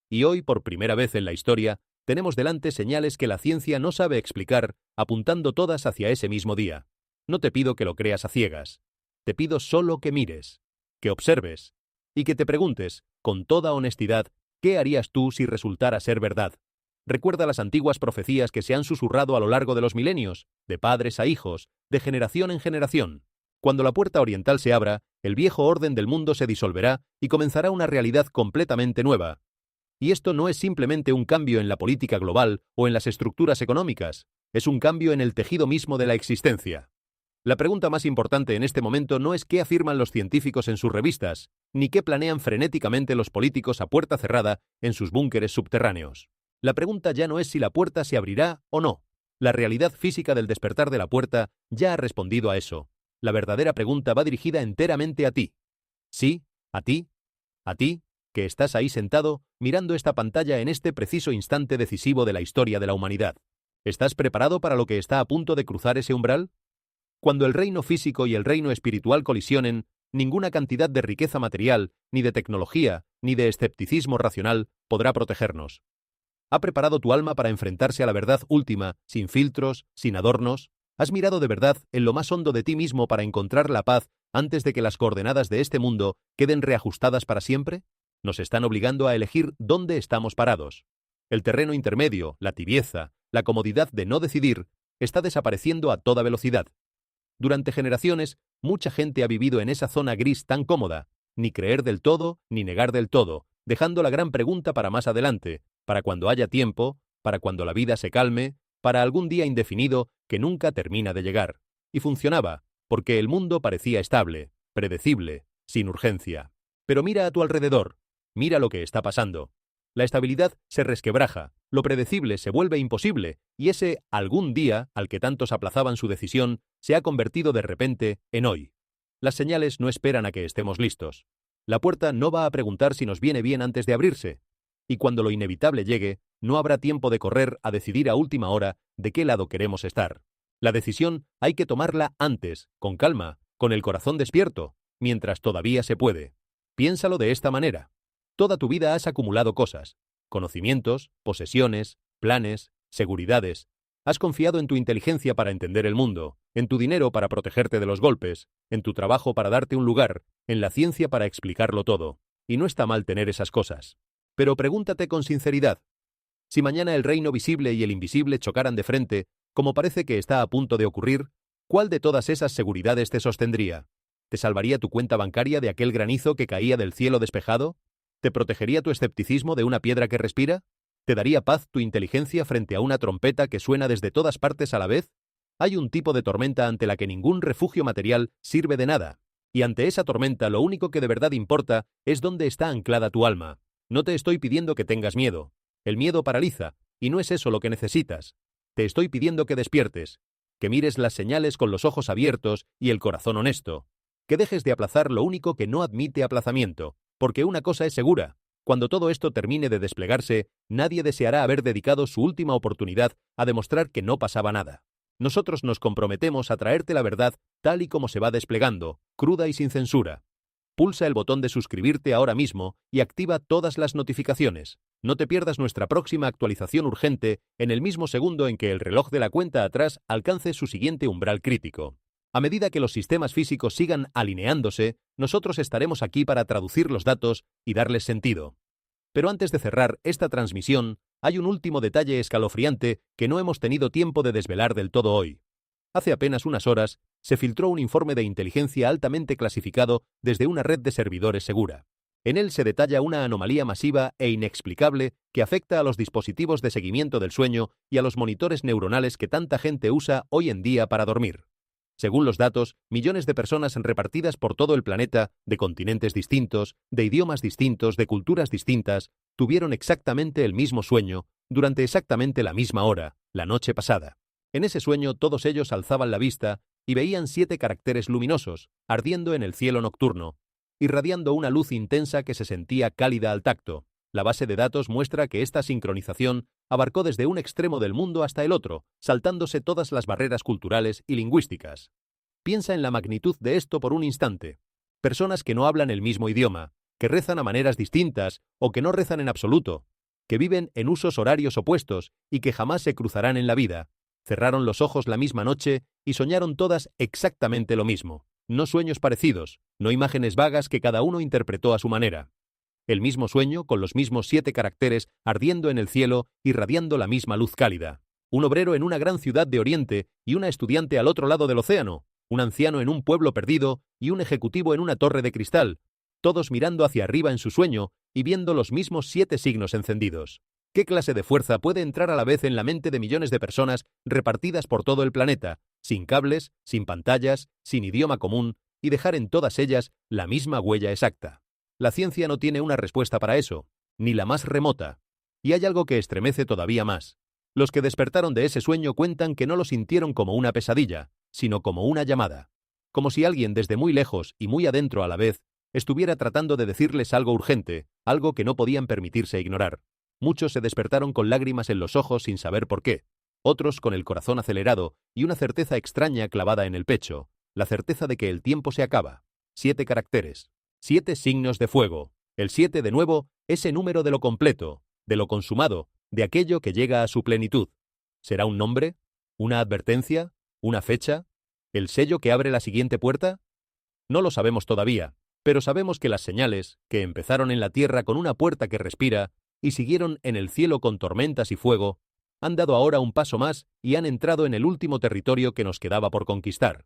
Y hoy, por primera vez en la historia, tenemos delante señales que la ciencia no sabe explicar, apuntando todas hacia ese mismo día. No te pido que lo creas a ciegas. Te pido solo que mires, que observes, y que te preguntes, con toda honestidad, ¿qué harías tú si resultara ser verdad? Recuerda las antiguas profecías que se han susurrado a lo largo de los milenios, de padres a hijos, de generación en generación. Cuando la puerta oriental se abra, el viejo orden del mundo se disolverá y comenzará una realidad completamente nueva. Y esto no es simplemente un cambio en la política global o en las estructuras económicas, es un cambio en el tejido mismo de la existencia. La pregunta más importante en este momento no es qué afirman los científicos en sus revistas, ni qué planean frenéticamente los políticos a puerta cerrada en sus búnkeres subterráneos. La pregunta ya no es si la puerta se abrirá o no. La realidad física del despertar de la puerta ya ha respondido a eso. La verdadera pregunta va dirigida enteramente a ti. Sí, a ti, que estás ahí sentado, mirando esta pantalla en este preciso instante decisivo de la historia de la humanidad. ¿Estás preparado para lo que está a punto de cruzar ese umbral? Cuando el reino físico y el reino espiritual colisionen, ninguna cantidad de riqueza material, ni de tecnología, ni de escepticismo racional podrá protegernos. ¿Ha preparado tu alma para enfrentarse a la verdad última, sin filtros, sin adornos? ¿Has mirado de verdad en lo más hondo de ti mismo para encontrar la paz antes de que las coordenadas de este mundo queden reajustadas para siempre? Nos están obligando a elegir dónde estamos parados. El terreno intermedio, la tibieza, la comodidad de no decidir, está desapareciendo a toda velocidad. Durante generaciones, mucha gente ha vivido en esa zona gris tan cómoda, ni creer del todo, ni negar del todo, dejando la gran pregunta para más adelante, para cuando haya tiempo, para cuando la vida se calme, para algún día indefinido que nunca termina de llegar. Y funcionaba, porque el mundo parecía estable, predecible, sin urgencia. Pero mira a tu alrededor, mira lo que está pasando. La estabilidad se resquebraja, lo predecible se vuelve imposible, y ese algún día, al que tantos aplazaban su decisión, se ha convertido de repente en hoy. Las señales no esperan a que estemos listos. La puerta no va a preguntar si nos viene bien antes de abrirse. Y cuando lo inevitable llegue, no habrá tiempo de correr a decidir a última hora de qué lado queremos estar. La decisión hay que tomarla antes, con calma, con el corazón despierto, mientras todavía se puede. Piénsalo de esta manera. Toda tu vida has acumulado cosas, conocimientos, posesiones, planes, seguridades. Has confiado en tu inteligencia para entender el mundo, en tu dinero para protegerte de los golpes, en tu trabajo para darte un lugar, en la ciencia para explicarlo todo. Y no está mal tener esas cosas. Pero pregúntate con sinceridad. Si mañana el reino visible y el invisible chocaran de frente, como parece que está a punto de ocurrir, ¿cuál de todas esas seguridades te sostendría? ¿Te salvaría tu cuenta bancaria de aquel granizo que caía del cielo despejado? ¿Te protegería tu escepticismo de una piedra que respira? ¿Te daría paz tu inteligencia frente a una trompeta que suena desde todas partes a la vez? Hay un tipo de tormenta ante la que ningún refugio material sirve de nada. Y ante esa tormenta lo único que de verdad importa es dónde está anclada tu alma. No te estoy pidiendo que tengas miedo. El miedo paraliza, y no es eso lo que necesitas. Te estoy pidiendo que despiertes, que mires las señales con los ojos abiertos y el corazón honesto, que dejes de aplazar lo único que no admite aplazamiento, porque una cosa es segura. Cuando todo esto termine de desplegarse, nadie deseará haber dedicado su última oportunidad a demostrar que no pasaba nada. Nosotros nos comprometemos a traerte la verdad tal y como se va desplegando, cruda y sin censura. Pulsa el botón de suscribirte ahora mismo y activa todas las notificaciones. No te pierdas nuestra próxima actualización urgente en el mismo segundo en que el reloj de la cuenta atrás alcance su siguiente umbral crítico. A medida que los sistemas físicos sigan alineándose, nosotros estaremos aquí para traducir los datos y darles sentido. Pero antes de cerrar esta transmisión, hay un último detalle escalofriante que no hemos tenido tiempo de desvelar del todo hoy. Hace apenas unas horas, se filtró un informe de inteligencia altamente clasificado desde una red de servidores segura. En él se detalla una anomalía masiva e inexplicable que afecta a los dispositivos de seguimiento del sueño y a los monitores neuronales que tanta gente usa hoy en día para dormir. Según los datos, millones de personas repartidas por todo el planeta, de continentes distintos, de idiomas distintos, de culturas distintas, tuvieron exactamente el mismo sueño, durante exactamente la misma hora, la noche pasada. En ese sueño todos ellos alzaban la vista y veían 7 caracteres luminosos, ardiendo en el cielo nocturno, irradiando una luz intensa que se sentía cálida al tacto. La base de datos muestra que esta sincronización abarcó desde un extremo del mundo hasta el otro, saltándose todas las barreras culturales y lingüísticas. Piensa en la magnitud de esto por un instante. Personas que no hablan el mismo idioma, que rezan a maneras distintas o que no rezan en absoluto, que viven en usos horarios opuestos y que jamás se cruzarán en la vida. Cerraron los ojos la misma noche y soñaron todas exactamente lo mismo. No sueños parecidos, no imágenes vagas que cada uno interpretó a su manera. El mismo sueño, con los mismos 7 caracteres ardiendo en el cielo, irradiando la misma luz cálida. Un obrero en una gran ciudad de Oriente y una estudiante al otro lado del océano. Un anciano en un pueblo perdido y un ejecutivo en una torre de cristal. Todos mirando hacia arriba en su sueño y viendo los mismos 7 signos encendidos. ¿Qué clase de fuerza puede entrar a la vez en la mente de millones de personas repartidas por todo el planeta, sin cables, sin pantallas, sin idioma común, y dejar en todas ellas la misma huella exacta? La ciencia no tiene una respuesta para eso, ni la más remota. Y hay algo que estremece todavía más. Los que despertaron de ese sueño cuentan que no lo sintieron como una pesadilla, sino como una llamada. Como si alguien desde muy lejos y muy adentro a la vez estuviera tratando de decirles algo urgente, algo que no podían permitirse ignorar. Muchos se despertaron con lágrimas en los ojos sin saber por qué. Otros con el corazón acelerado y una certeza extraña clavada en el pecho, la certeza de que el tiempo se acaba. 7 caracteres, 7 signos de fuego. El 7, de nuevo, ese número de lo completo, de lo consumado, de aquello que llega a su plenitud. ¿Será un nombre? ¿Una advertencia? ¿Una fecha? ¿El sello que abre la siguiente puerta? No lo sabemos todavía, pero sabemos que las señales, que empezaron en la tierra con una puerta que respira y siguieron en el cielo con tormentas y fuego, han dado ahora un paso más y han entrado en el último territorio que nos quedaba por conquistar,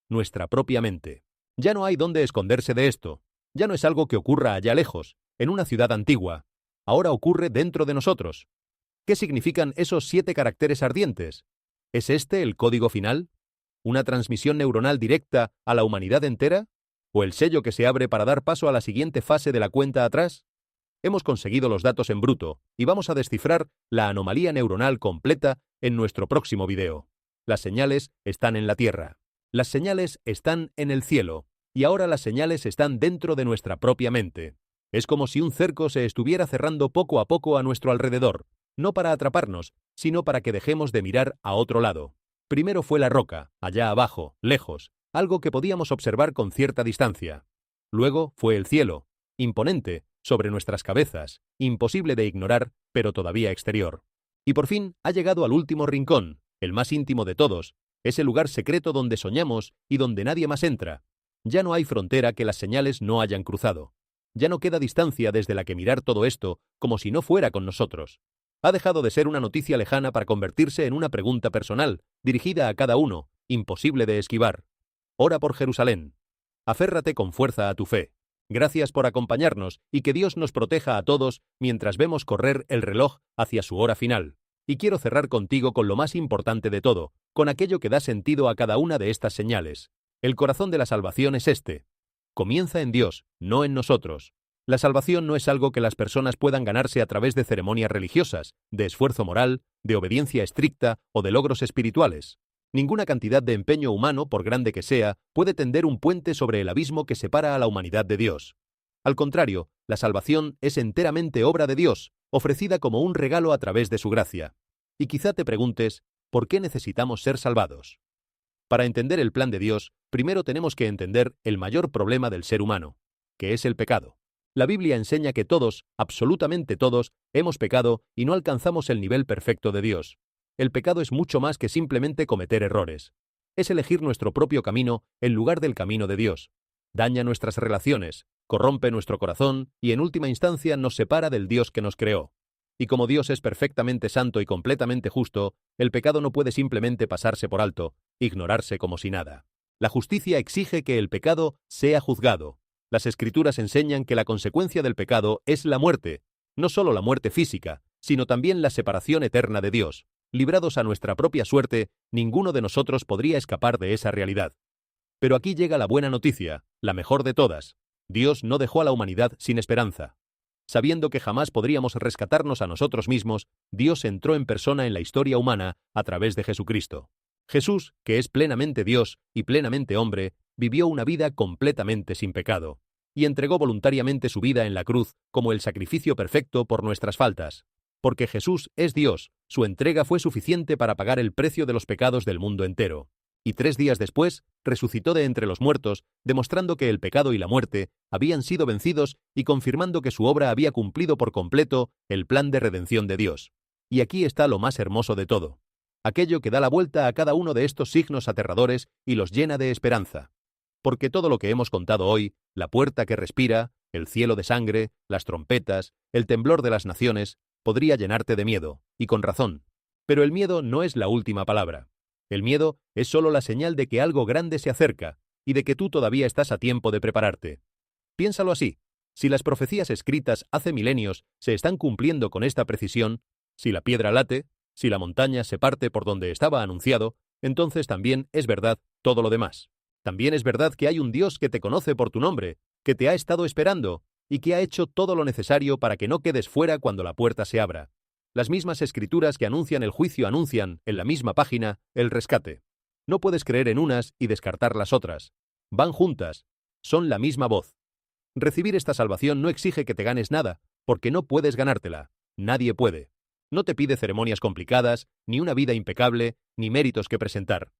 nuestra propia mente. Ya no hay dónde esconderse de esto. Ya no es algo que ocurra allá lejos, en una ciudad antigua. Ahora ocurre dentro de nosotros. ¿Qué significan esos 7 caracteres ardientes? ¿Es este el código final? ¿Una transmisión neuronal directa a la humanidad entera? ¿O el sello que se abre para dar paso a la siguiente fase de la cuenta atrás? Hemos conseguido los datos en bruto y vamos a descifrar la anomalía neuronal completa en nuestro próximo video. Las señales están en la Tierra. Las señales están en el cielo. Y ahora las señales están dentro de nuestra propia mente. Es como si un cerco se estuviera cerrando poco a poco a nuestro alrededor, no para atraparnos, sino para que dejemos de mirar a otro lado. Primero fue la roca, allá abajo, lejos, algo que podíamos observar con cierta distancia. Luego fue el cielo, imponente, sobre nuestras cabezas, imposible de ignorar, pero todavía exterior. Y por fin ha llegado al último rincón, el más íntimo de todos, ese lugar secreto donde soñamos y donde nadie más entra. Ya no hay frontera que las señales no hayan cruzado. Ya no queda distancia desde la que mirar todo esto como si no fuera con nosotros. Ha dejado de ser una noticia lejana para convertirse en una pregunta personal, dirigida a cada uno, imposible de esquivar. Ora por Jerusalén. Aférrate con fuerza a tu fe. Gracias por acompañarnos y que Dios nos proteja a todos mientras vemos correr el reloj hacia su hora final. Y quiero cerrar contigo con lo más importante de todo, con aquello que da sentido a cada una de estas señales. El corazón de la salvación es este. Comienza en Dios, no en nosotros. La salvación no es algo que las personas puedan ganarse a través de ceremonias religiosas, de esfuerzo moral, de obediencia estricta o de logros espirituales. Ninguna cantidad de empeño humano, por grande que sea, puede tender un puente sobre el abismo que separa a la humanidad de Dios. Al contrario, la salvación es enteramente obra de Dios, ofrecida como un regalo a través de su gracia. Y quizá te preguntes, ¿por qué necesitamos ser salvados? Para entender el plan de Dios, primero tenemos que entender el mayor problema del ser humano, que es el pecado. La Biblia enseña que todos, absolutamente todos, hemos pecado y no alcanzamos el nivel perfecto de Dios. El pecado es mucho más que simplemente cometer errores. Es elegir nuestro propio camino en lugar del camino de Dios. Daña nuestras relaciones, corrompe nuestro corazón y en última instancia nos separa del Dios que nos creó. Y como Dios es perfectamente santo y completamente justo, el pecado no puede simplemente pasarse por alto, ignorarse como si nada. La justicia exige que el pecado sea juzgado. Las Escrituras enseñan que la consecuencia del pecado es la muerte, no solo la muerte física, sino también la separación eterna de Dios. Librados a nuestra propia suerte, ninguno de nosotros podría escapar de esa realidad. Pero aquí llega la buena noticia, la mejor de todas. Dios no dejó a la humanidad sin esperanza. Sabiendo que jamás podríamos rescatarnos a nosotros mismos, Dios entró en persona en la historia humana a través de Jesucristo. Jesús, que es plenamente Dios y plenamente hombre, vivió una vida completamente sin pecado, y entregó voluntariamente su vida en la cruz como el sacrificio perfecto por nuestras faltas. Porque Jesús es Dios, su entrega fue suficiente para pagar el precio de los pecados del mundo entero. Y 3 días después, resucitó de entre los muertos, demostrando que el pecado y la muerte habían sido vencidos y confirmando que su obra había cumplido por completo el plan de redención de Dios. Y aquí está lo más hermoso de todo. Aquello que da la vuelta a cada uno de estos signos aterradores y los llena de esperanza. Porque todo lo que hemos contado hoy, la puerta que respira, el cielo de sangre, las trompetas, el temblor de las naciones, podría llenarte de miedo, y con razón. Pero el miedo no es la última palabra. El miedo es solo la señal de que algo grande se acerca y de que tú todavía estás a tiempo de prepararte. Piénsalo así. Si las profecías escritas hace milenios se están cumpliendo con esta precisión, si la piedra late, si la montaña se parte por donde estaba anunciado, entonces también es verdad todo lo demás. También es verdad que hay un Dios que te conoce por tu nombre, que te ha estado esperando y que ha hecho todo lo necesario para que no quedes fuera cuando la puerta se abra. Las mismas escrituras que anuncian el juicio anuncian, en la misma página, el rescate. No puedes creer en unas y descartar las otras. Van juntas. Son la misma voz. Recibir esta salvación no exige que te ganes nada, porque no puedes ganártela. Nadie puede. No te pide ceremonias complicadas, ni una vida impecable, ni méritos que presentar.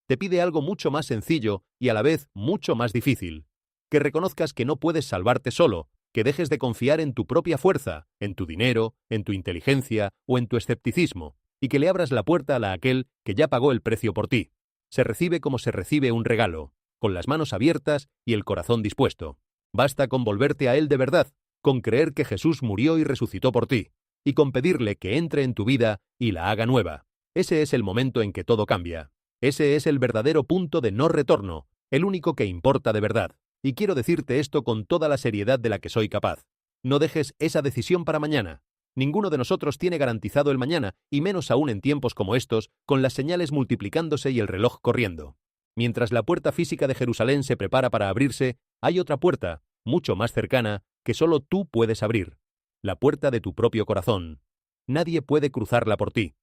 Te pide algo mucho más sencillo y a la vez mucho más difícil. que reconozcas que no puedes salvarte solo, que dejes de confiar en tu propia fuerza, en tu dinero, en tu inteligencia o en tu escepticismo, y que le abras la puerta a aquel que ya pagó el precio por ti. Se recibe como se recibe un regalo, con las manos abiertas y el corazón dispuesto. Basta con volverte a Él de verdad, con creer que Jesús murió y resucitó por ti, y con pedirle que entre en tu vida y la haga nueva. Ese es el momento en que todo cambia. Ese es el verdadero punto de no retorno, el único que importa de verdad. Y quiero decirte esto con toda la seriedad de la que soy capaz. No dejes esa decisión para mañana. Ninguno de nosotros tiene garantizado el mañana, y menos aún en tiempos como estos, con las señales multiplicándose y el reloj corriendo. Mientras la puerta física de Jerusalén se prepara para abrirse, hay otra puerta, mucho más cercana, que solo tú puedes abrir. La puerta de tu propio corazón. Nadie puede cruzarla por ti.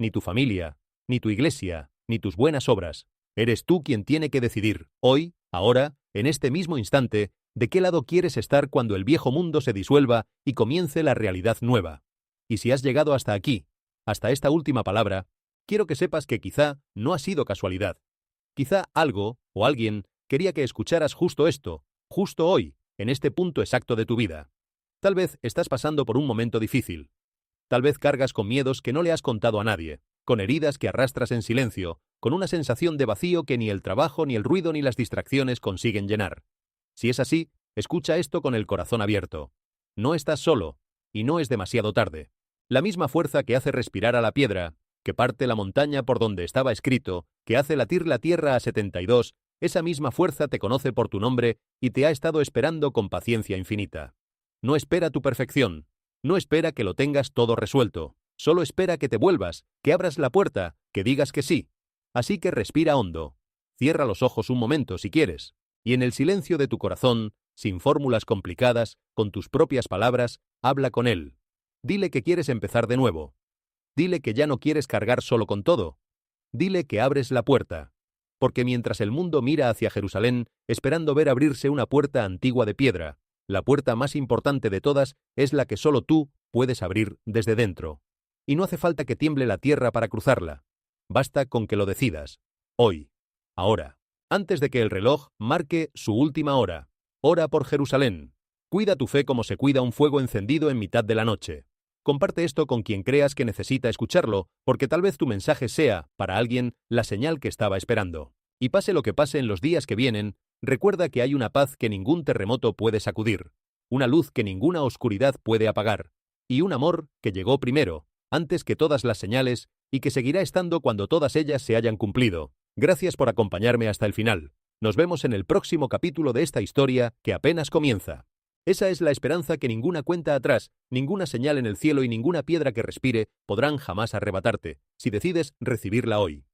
Ni tu familia, ni tu iglesia, ni tus buenas obras. Eres tú quien tiene que decidir, hoy, ahora, en este mismo instante, de qué lado quieres estar cuando el viejo mundo se disuelva y comience la realidad nueva. Y si has llegado hasta aquí, hasta esta última palabra, quiero que sepas que quizá no ha sido casualidad. Quizá algo o alguien quería que escucharas justo esto, justo hoy, en este punto exacto de tu vida. Tal vez estás pasando por un momento difícil. Tal vez cargas con miedos que no le has contado a nadie, con heridas que arrastras en silencio, con una sensación de vacío que ni el trabajo, ni el ruido, ni las distracciones consiguen llenar. Si es así, escucha esto con el corazón abierto. No estás solo, y no es demasiado tarde. La misma fuerza que hace respirar a la piedra, que parte la montaña por donde estaba escrito, que hace latir la tierra a 72, esa misma fuerza te conoce por tu nombre y te ha estado esperando con paciencia infinita. No espera tu perfección, no espera que lo tengas todo resuelto, solo espera que te vuelvas, que abras la puerta, que digas que sí. Así que respira hondo, cierra los ojos un momento si quieres, y en el silencio de tu corazón, sin fórmulas complicadas, con tus propias palabras, habla con él. Dile que quieres empezar de nuevo. Dile que ya no quieres cargar solo con todo. Dile que abres la puerta. Porque mientras el mundo mira hacia Jerusalén, esperando ver abrirse una puerta antigua de piedra, la puerta más importante de todas es la que solo tú puedes abrir desde dentro. Y no hace falta que tiemble la tierra para cruzarla. Basta con que lo decidas. Hoy. Ahora. Antes de que el reloj marque su última hora. Ora por Jerusalén. Cuida tu fe como se cuida un fuego encendido en mitad de la noche. Comparte esto con quien creas que necesita escucharlo, porque tal vez tu mensaje sea, para alguien, la señal que estaba esperando. Y pase lo que pase en los días que vienen, recuerda que hay una paz que ningún terremoto puede sacudir, una luz que ninguna oscuridad puede apagar, y un amor que llegó primero, antes que todas las señales, y que seguirá estando cuando todas ellas se hayan cumplido. Gracias por acompañarme hasta el final. Nos vemos en el próximo capítulo de esta historia que apenas comienza. Esa es la esperanza que ninguna cuenta atrás, ninguna señal en el cielo y ninguna piedra que respire podrán jamás arrebatarte, si decides recibirla hoy.